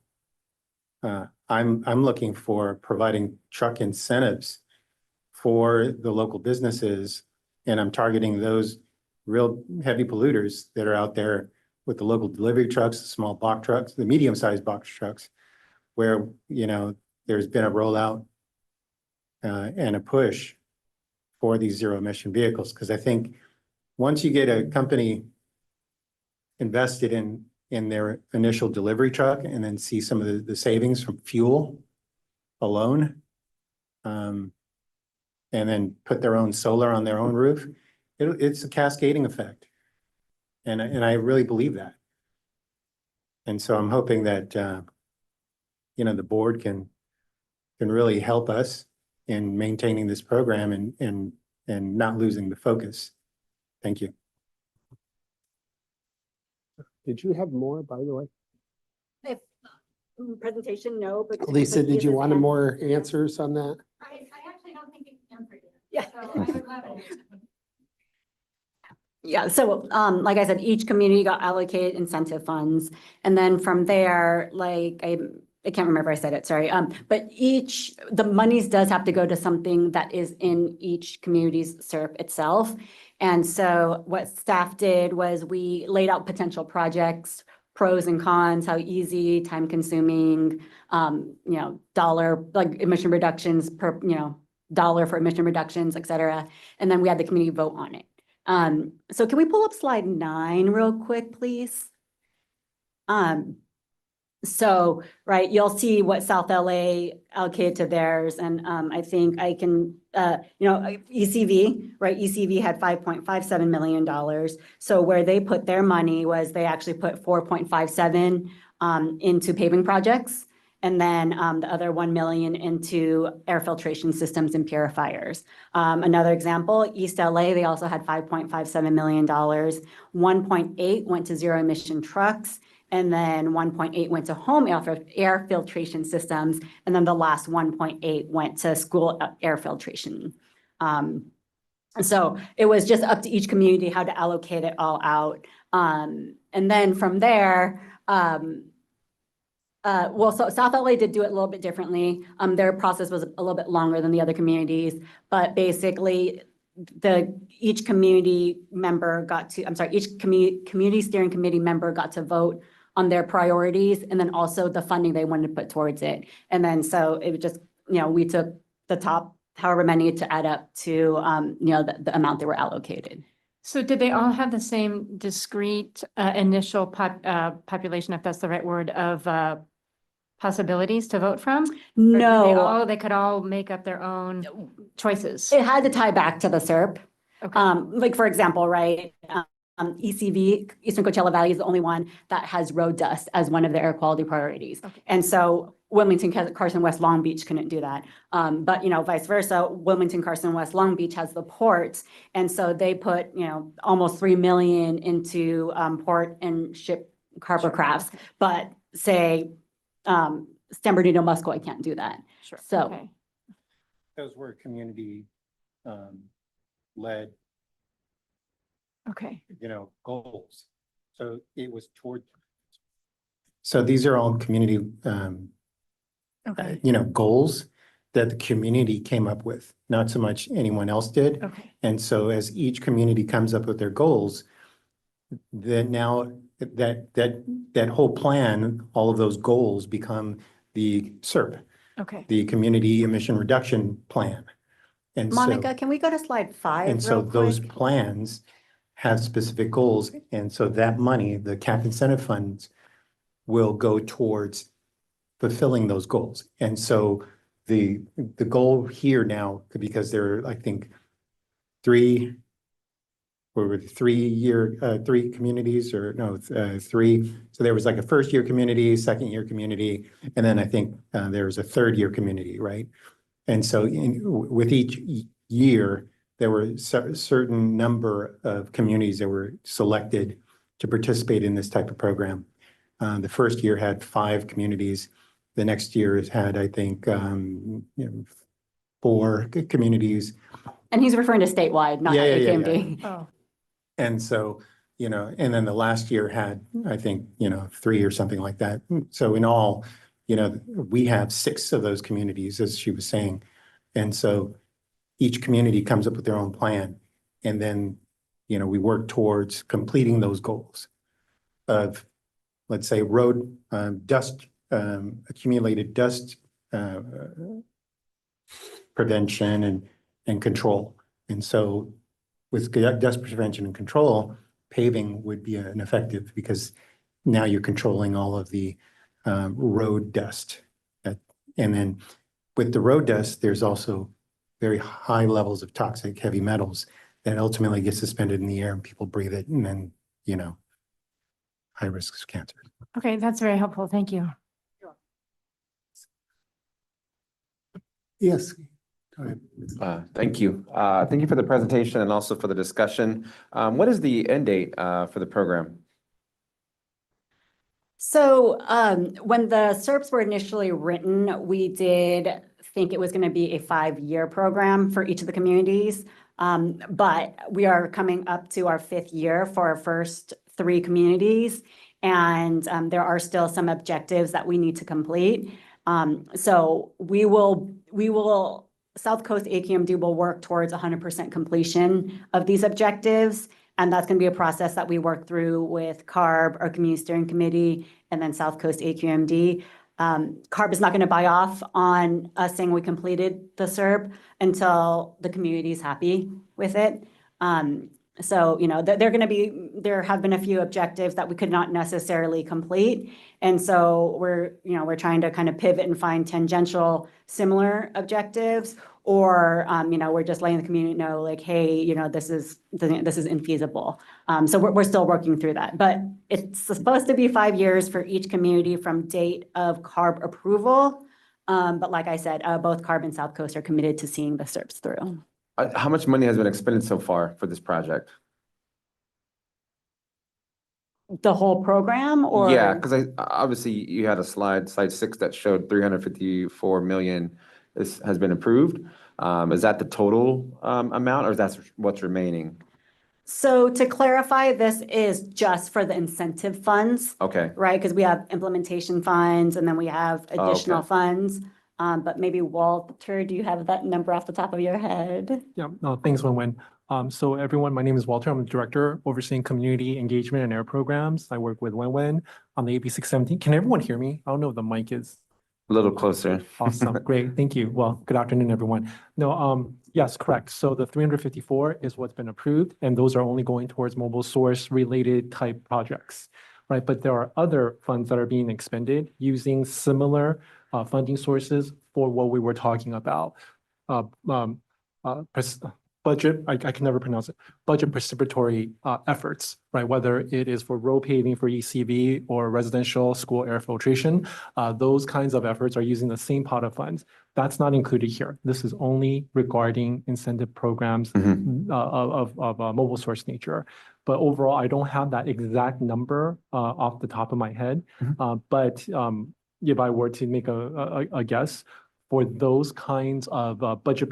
I'm looking for providing truck incentives for the local businesses. And I'm targeting those real heavy polluters that are out there with the local delivery trucks, the small box trucks, the medium-sized box trucks, where, there's been a rollout and a push for these zero emission vehicles. Because I think once you get a company invested in their initial delivery truck and then see some of the savings from fuel alone, and then put their own solar on their own roof, it's a cascading effect. And I really believe that. And so I'm hoping that, the board can really help us in maintaining this program and not losing the focus. Thank you. Did you have more, by the way? Presentation, no, but. Lisa, did you want more answers on that? I actually don't think it's answered yet. Yeah. So I would love it. Yeah, so like I said, each community got allocated incentive funds. And then from there, I can't remember I said it, sorry. But the monies does have to go to something that is in each community's SERP itself. And so what staff did was we laid out potential projects, pros and cons, how easy, time consuming, dollar, like emission reductions per, dollar for emission reductions, et cetera. And then we had the community vote on it. So can we pull up slide 9 real quick, please? So, right, you'll see what South LA allocated to theirs. And I think I can, ECV, right? ECV had $5.57 million. So where they put their money was they actually put 4.57 into paving projects. And then the other 1 million into air filtration systems and purifiers. Another example, East LA, they also had $5.57 million. 1.8 went to zero emission trucks. And then 1.8 went to home air filtration systems. And then the last 1.8 went to school air filtration. So it was just up to each community how to allocate it all out. And then from there, so South LA did do it a little bit differently. Their process was a little bit longer than the other communities, but basically each community steering committee member got to vote on their priorities and then also the funding they wanted to put towards it. And then so it was just, we took the top however many to add up to, the amount they were allocated. So did they all have the same discrete initial population, if that's the right word, of possibilities to vote from? Or did No, they could all make up their own choices? it had to tie back to the SERP. Okay. Like for example, right, ECV, Eastern Coachella Valley is the only one that has road dust as one of their air quality priorities. Okay. And so Wilmington, Carson, West Long Beach couldn't do that. But, vice versa, Wilmington, Carson, West Long Beach has the ports. And so they put, almost 3 million into port and ship harbor crafts. But say, San Bernardino, Muscoy can't do that. Sure. So, Okay. Those were community led, Okay. goals. So it was toward. So these are all community, Okay. goals that the community came up with, not so much anyone else did. Okay. And so as each community comes up with their goals, then now that whole plan, all of those goals become the SERP, Okay. the Community Emission Reduction Plan. And so, Monica, can we go to slide 5 and so real those quick? plans have specific goals. And so that money, the CAP incentive funds, will go towards fulfilling those goals. And so the goal here now, because there are, I think, three communities or no, three. So there was like a first year community, second year community, and then I think there was a third year community, right? And so with each year, there were a certain number of communities that were selected to participate in this type of program. The first year had 5 communities. The next year has had, I think, 4 communities. And he's referring to statewide, not Yeah. AQMD. Oh, And so, and then the last year had, I think, 3 or something like that. So in all, we have 6 of those communities, as she was saying. And so each community comes up with their own plan. And then, we work towards completing those goals of, let's say, road dust, accumulated dust prevention and control. And so with dust prevention and control, paving would be an effective because now you're controlling all of the road dust. And then with the road dust, there's also very high levels of toxic heavy metals that ultimately get suspended in the air and people breathe it and then, high risk of cancer. okay. That's very helpful. Thank you. Yes. Go ahead. Thank you. Thank you for the presentation and also for the discussion. What is the end date for the program? So when the SERPs were initially written, we did think it was going to be a 5-year program for each of the communities. But we are coming up to our 5th year for our first 3 communities. And there are still some objectives that we need to complete. So we will South Coast AQMD will work towards 100% completion of these objectives. And that's going to be a process that we work through with CARB, our Community Steering Committee, and then South Coast AQMD. CARB is not going to buy off on us saying we completed the SERP until the community is happy with it. So, there have been a few objectives that we could not necessarily complete. And so we're trying to kind of pivot and find tangential similar objectives, or, we're just letting the community know like, hey, this is infeasible. So we're still working through that, but it's supposed to be 5 years for each community from date of CARB approval. But like I said, both CARB and South Coast are committed to seeing the SERPs through. How much money has been expended so far for this project? The whole program, or? Yeah, because obviously you had a slide 6, that showed 354 million has been approved. Is that the total amount, or is that what's remaining? So to clarify, this is just for the incentive funds, Okay. right? Because we have implementation funds and then we have Oh, additional okay. funds. But maybe Walter, do you have that number off the top of your head? Yeah, no, thanks, Wen. So everyone, my name is Walter. I'm the director overseeing community engagement and air programs. I work with Wen on the AB 617. Can everyone hear me? I don't know if the mic is A little closer. awesome. Great. Thank you. Well, good afternoon, everyone. No, yes, correct. So the 354 is what's been approved, and those are only going towards mobile source related type projects, right? But there are other funds that are being expended using similar funding sources for what we were talking about. Uh, um, pres- budget, I can never pronounce it, budget participatory efforts, right? Whether it is for road paving for ECV or residential school air filtration, those kinds of efforts are using the same pot of funds. That's not included here. This is only regarding incentive programs of mobile source nature. But overall, I don't have that exact number off the top of my head. But if I were to make a guess, for those kinds of budget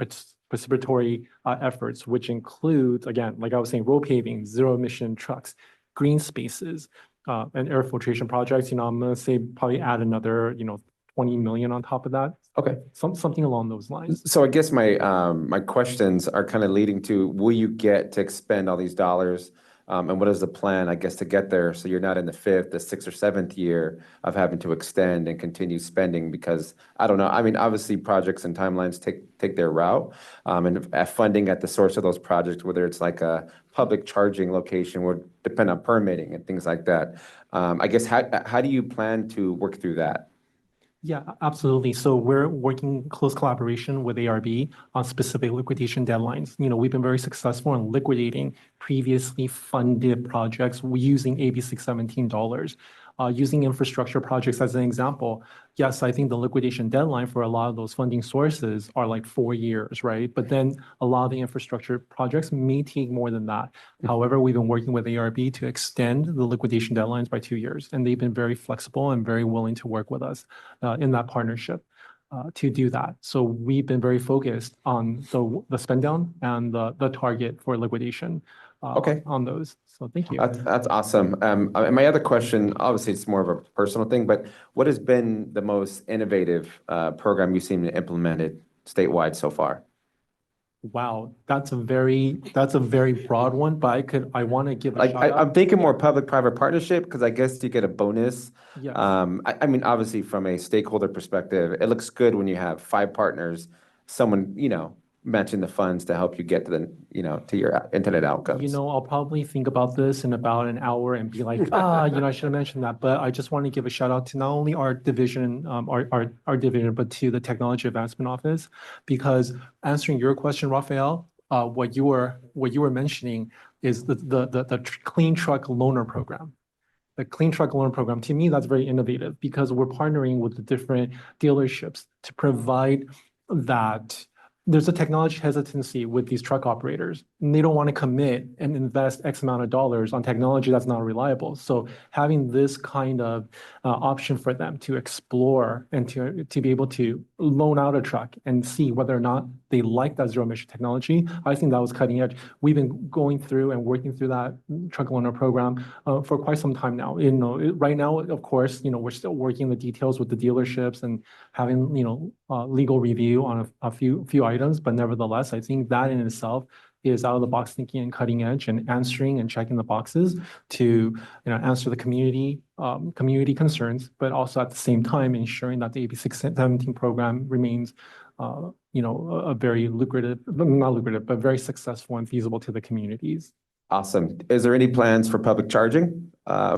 participatory efforts, which includes, again, like I was saying, road paving, zero emission trucks, green spaces, and air filtration projects, I'm gonna say probably add another, 20 million on top of that. Okay. Something along those lines. So I guess my questions are kind of leading to, will you get to expend all these dollars? And what is the plan, I guess, to get there? So you're not in the 5th, the 6th or 7th year of having to extend and continue spending, because I don't know. I mean, obviously projects and timelines take their route. And funding at the source of those projects, whether it's like a public charging location, would depend on permitting and things like that. I guess, how do you plan to work through that? Yeah, absolutely. So we're working close collaboration with ARB on specific liquidation deadlines. We've been very successful in liquidating previously funded projects using AB 617 dollars. Using infrastructure projects as an example, yes, I think the liquidation deadline for a lot of those funding sources are like 4 years, right? But then a lot of the infrastructure projects may take more than that. However, we've been working with ARB to extend the liquidation deadlines by 2 years, and they've been very flexible and very willing to work with us in that partnership to do that. So we've been very focused on the spend down and the target for liquidation on those. So thank you. That's awesome. And my other question, obviously it's more of a personal thing, but what has been the most innovative program you've seen implemented statewide so far? Wow, that's a very broad one, but I want to give a shout out. I'm thinking more public-private partnership, because I guess you get a bonus. Yes. I mean, obviously from a stakeholder perspective, it looks good when you have 5 partners, someone, matching the funds to help you get to to your internet outcomes. I'll probably think about this in about an hour and be like, I should have mentioned that. But I just want to give a shout out to not only our division, our division, but to the Technology Advancement Office, because answering your question, Raphael, what you were mentioning is the Clean Truck Loaner Program. The Clean Truck Loaner Program, to me, that's very innovative, because we're partnering with the different dealerships to provide that. There's a technology hesitancy with these truck operators, and they don't want to commit and invest X amount of dollars on technology that's not reliable. So having this kind of option for them to explore and to be able to loan out a truck and see whether or not they like that zero emission technology, I think that was cutting edge. We've been going through and working through that truck loaner program for quite some time now. Right now, of course, we're still working the details with the dealerships and having legal review on a few items, but nevertheless, I think that in itself is out of the box thinking and cutting edge and answering and checking the boxes to answer the community concerns, but also at the same time ensuring that the AB 617 program remains a very lucrative, not lucrative, but very successful and feasible to the communities. Awesome. Is there any plans for public charging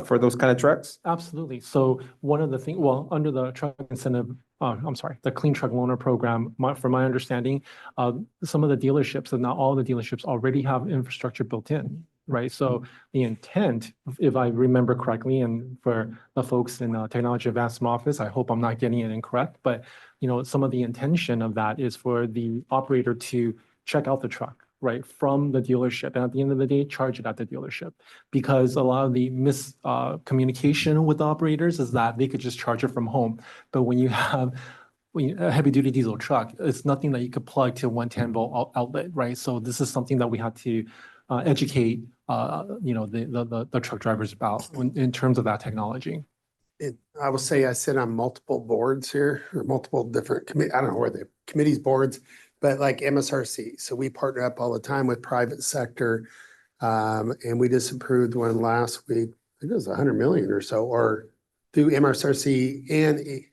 for those kind of trucks? Absolutely. So one of the things, under the truck incentive, the Clean Truck Loaner Program, from my understanding, some of the dealerships, and not all the dealerships, already have infrastructure built in, right? So the intent, if I remember correctly, and for the folks in the Technology Advancement Office, I hope I'm not getting it incorrect, but some of the intention of that is for the operator to check out the truck, right, from the dealership, and at the end of the day, charge it at the dealership. Because a lot of the miscommunication with the operators is that they could just charge it from home. But when you have a heavy duty diesel truck, it's nothing that you could plug to 110 volt outlet, right? So this is something that we have to educate the truck drivers about in terms of that technology. I will say I sit on multiple boards here, or multiple different committee, I don't know where the committees boards, but like MSRC. So we partner up all the time with private sector. And we just approved one last week, I think it was 100 million or so, or through MSRC and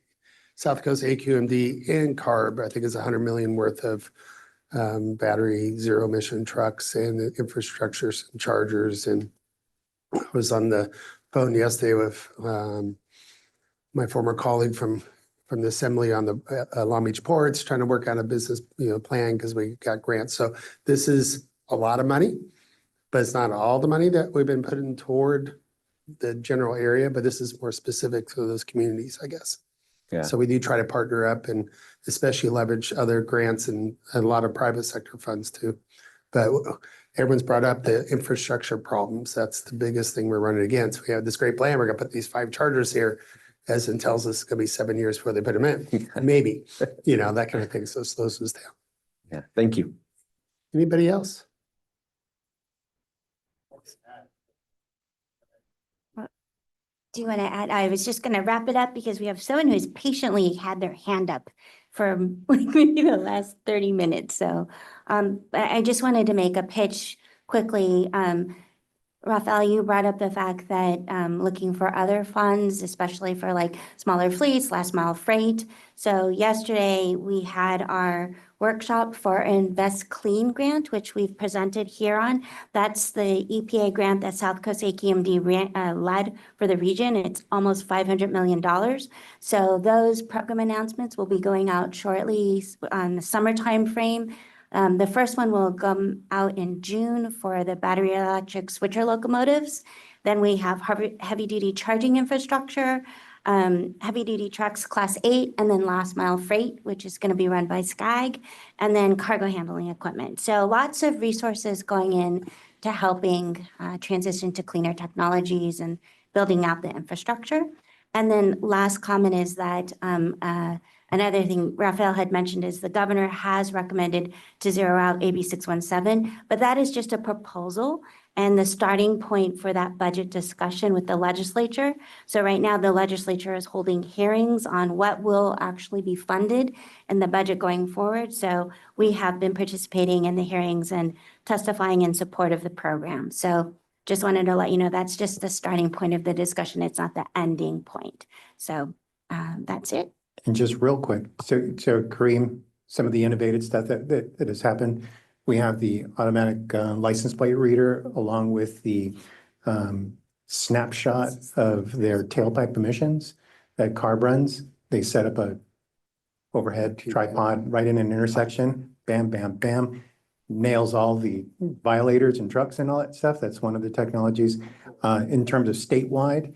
South Coast AQMD and CARB, I think it's 100 million worth of battery zero emission trucks and the infrastructures and chargers. And I was on the phone yesterday with my former colleague from the assembly on the Long Beach ports, trying to work on a business plan because we got grants. So this is a lot of money, but it's not all the money that we've been putting toward the general area, but this is more specific to those communities, I guess. Yeah. So we do try to partner up and especially leverage other grants and a lot of private sector funds too. But everyone's brought up the infrastructure problems. That's the biggest thing we're running against. We have this great plan. We're gonna put these 5 chargers here. As it tells us it's gonna be 7 years before they put them in. Maybe, that kind of thing. So it slows us down. Yeah, thank you. Anybody else? Do you want to add? I was just going to wrap it up because we have someone who's patiently had their hand up for maybe the last 30 minutes. So I just wanted to make a pitch quickly. Rafael, you brought up the fact that looking for other funds, especially for like smaller fleets, last mile freight. So yesterday we had our workshop for Invest Clean grant, which we've presented here on. That's the EPA grant that South Coast AQMD led for the region. It's almost $500 million. So those program announcements will be going out shortly on the summer time frame. The first one will come out in June for the battery electric switcher locomotives. Then we have heavy duty charging infrastructure, heavy duty trucks class 8, and then last mile freight, which is going to be run by SCAG, and then cargo handling equipment. So lots of resources going in to helping transition to cleaner technologies and building out the infrastructure. And then last comment is that another thing Rafael had mentioned is the governor has recommended to zero out AB 617, but that is just a proposal and the starting point for that budget discussion with the legislature. So right now the legislature is holding hearings on what will actually be funded in the budget going forward. So we have been participating in the hearings and testifying in support of the program. So just wanted to let you know that's just the starting point of the discussion. It's not the ending point. So that's it. And just real quick, so Kareem, some of the innovative stuff that has happened, we have the automatic license plate reader along with the snapshot of their tailpipe emissions that CARB runs. They set up a overhead tripod right in an intersection, bam, bam, bam, nails all the violators and trucks and all that stuff. That's one of the technologies. In terms of statewide,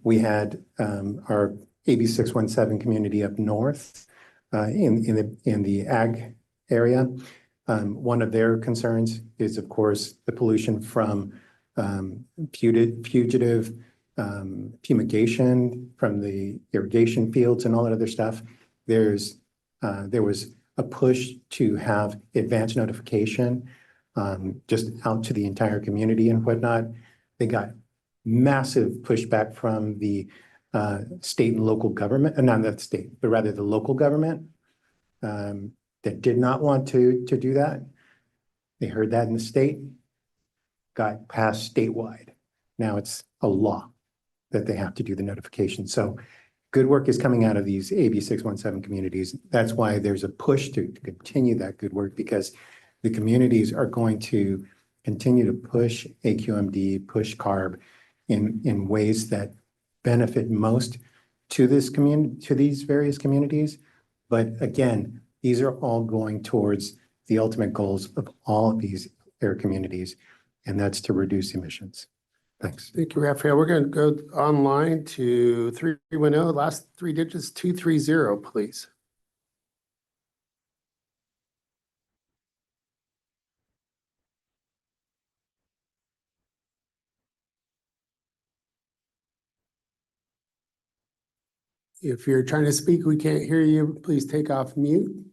we had our AB 617 community up north in the ag area. One of their concerns is, of course, the pollution from fugitive fumigation from the irrigation fields and all that other stuff. There was a push to have advance notification just out to the entire community and whatnot. They got massive pushback from the state and local government, not the state, but rather the local government that did not want to do that. They heard that in the state, got passed statewide. Now it's a law that they have to do the notification. So good work is coming out of these AB 617 communities. That's why there's a push to continue that good work, because the communities are going to continue to push AQMD, push CARB in ways that benefit most to this community, to these various communities. But again, these are all going towards the ultimate goals of all of these air communities, and that's to reduce emissions. Thanks. Thank you, Raphael. We're going to go online to 310, last 3 digits, 230, please. If you're trying to speak, we can't hear you. Please take off mute.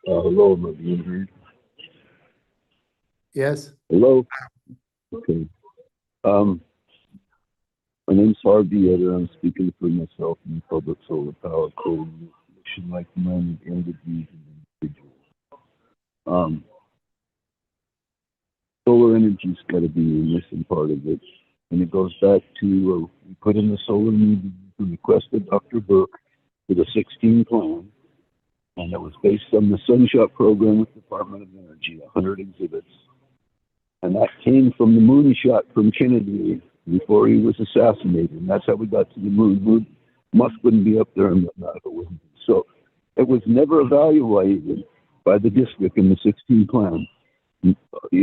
Hello, am I being heard? Yes, Hello? Okay. My name's Harvey Eder. I'm speaking for myself and Public Solar Power Coalition, like-minded entities and individuals. Solar energy's got to be a missing part of it. And it goes back to, we put in the solar need to requested Dr. Burke for the 16 plan. And it was based on the Sunshot program with the Department of Energy, 100 exhibits. And that came from the moonshot from Kennedy before he was assassinated. And that's how we got to the moon. Musk wouldn't be up there and whatnot if it wasn't. So it was never evaluated by the district in the 16 plan.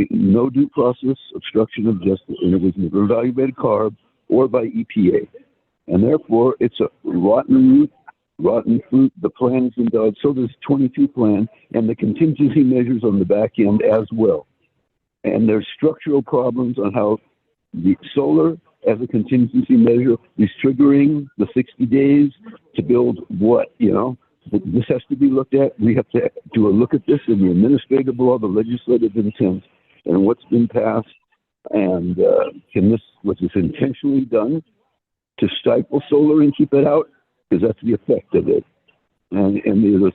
No due process, obstruction of justice, and it was never evaluated CARB or by EPA. And therefore, it's a rotten fruit. The plan is in doubt. So there's 22 plan and the contingency measures on the back end as well. And there's structural problems on how the solar as a contingency measure is triggering the 60 days to build what, you know. This has to be looked at. We have to do a look at this in the administrative law, the legislative intent, and what's been passed. And was this intentionally done to stifle solar and keep it out? Because that's the effect of it. And there's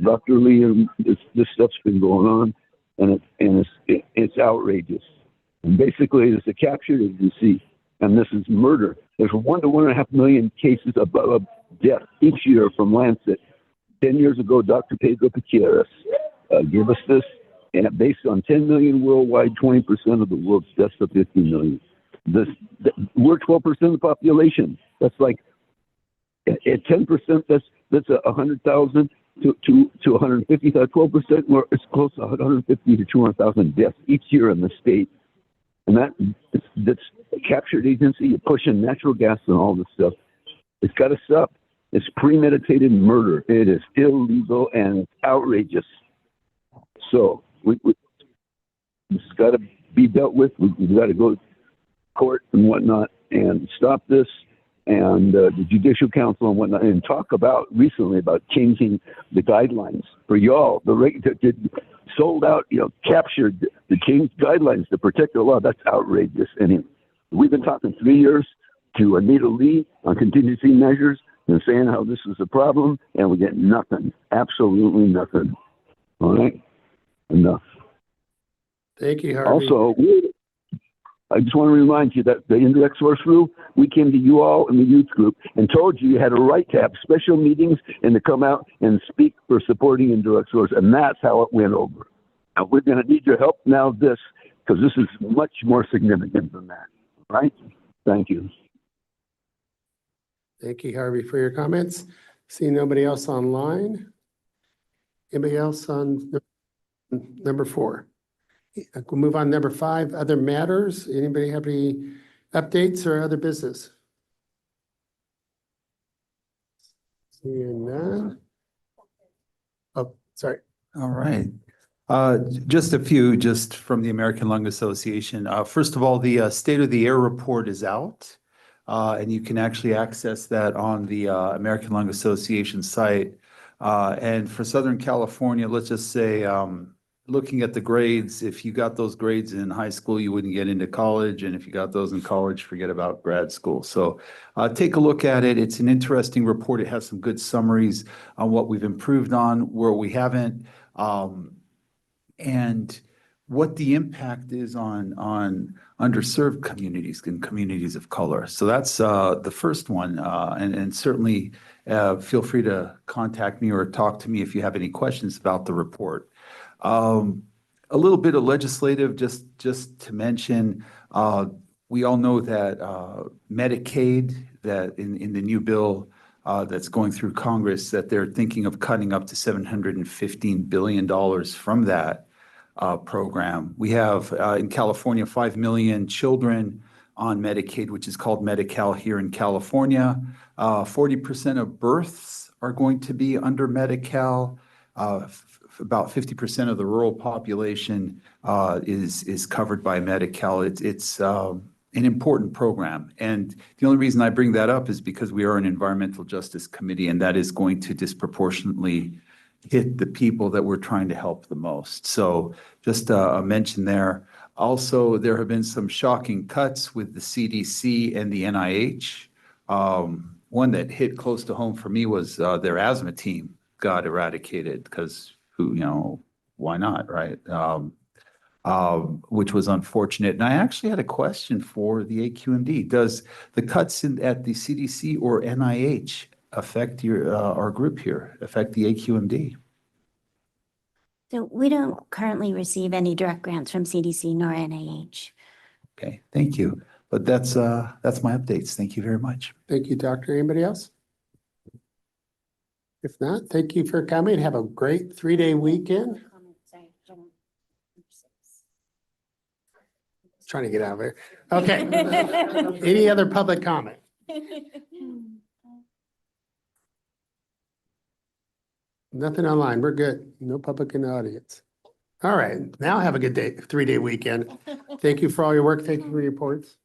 Dr. Lee, and this stuff's been going on, and it's outrageous. And basically, it's a captured agency, and this is murder. There's 1 to 1.5 million cases of death each year from Lancet. 10 years ago, Dr. Pedro Gutierrez gave us this, and based on 10 million worldwide, 20% of the world's deaths of 15 million. We're 12% of the population. That's like at 10%. That's 100,000 to 150,000. 12%. It's close to 150 to 200,000 deaths each year in the state. And that's a captured agency. You're pushing natural gas and all this stuff. It's got to stop. It's premeditated murder. It is illegal and it's outrageous. So it's got to be dealt with. We've got to go to court and whatnot and stop this. And the Judicial Council and whatnot, and talk about recently about changing the guidelines for y'all. The rate that sold out, captured the changed guidelines to protect the law. That's outrageous. And we've been talking 3 years to Anita Lee on contingency measures and saying how this is a problem, and we get nothing, absolutely nothing. All right, enough. thank you, Harvey. Also, I just want to remind you that the indirect source rule, we came to you all in the youth group and told you had a right to have special meetings and to come out and speak for supporting indirect source. And that's how it went over. Now, we're going to need your help now because this is much more significant than that. All right? Thank you. Thank you, Harvey, for your comments. See nobody else online? Anybody else on number 4? We'll move on to number 5, other matters. Anybody have any updates or other business? Seeing none. Oh, sorry. All right. Just a few just from the American Lung Association. First of all, the State of the Air report is out, and you can actually access that on the American Lung Association site. And for Southern California, let's just say, looking at the grades, if you got those grades in high school, you wouldn't get into college. And if you got those in college, forget about grad school. So take a look at it. It's an interesting report. It has some good summaries on what we've improved on, where we haven't, and what the impact is on underserved communities and communities of color. So that's the first one. And certainly feel free to contact me or talk to me if you have any questions about the report. A little bit of legislative, just to mention, we all know that Medicaid, that in the new bill that's going through Congress, that they're thinking of cutting up to $715 billion from that program. We have in California 5 million children on Medicaid, which is called Medi-Cal here in California. 40% of births are going to be under Medi-Cal. About 50% of the rural population is covered by Medi-Cal. It's an important program. And the only reason I bring that up is because we are an environmental justice committee, and that is going to disproportionately hit the people that we're trying to help the most. So just a mention there. Also, there have been some shocking cuts with the CDC and the NIH. One that hit close to home for me was their asthma team got eradicated because why not, right? Which was unfortunate. And I actually had a question for the AQMD. Does the cuts at the CDC or NIH affect our group here, affect the AQMD? So we don't currently receive any direct grants from CDC nor NIH. Okay, thank you. But that's my updates. Thank you very much. Thank you, Doctor. Anybody else? If not, thank you for coming. Have a great 3-day weekend. Trying to get out of there. Okay. Any other public comment? Nothing online. We're good. No public in the audience. All right. Now have a good day, 3-day weekend. Thank you for all your work. Thank you for your reports.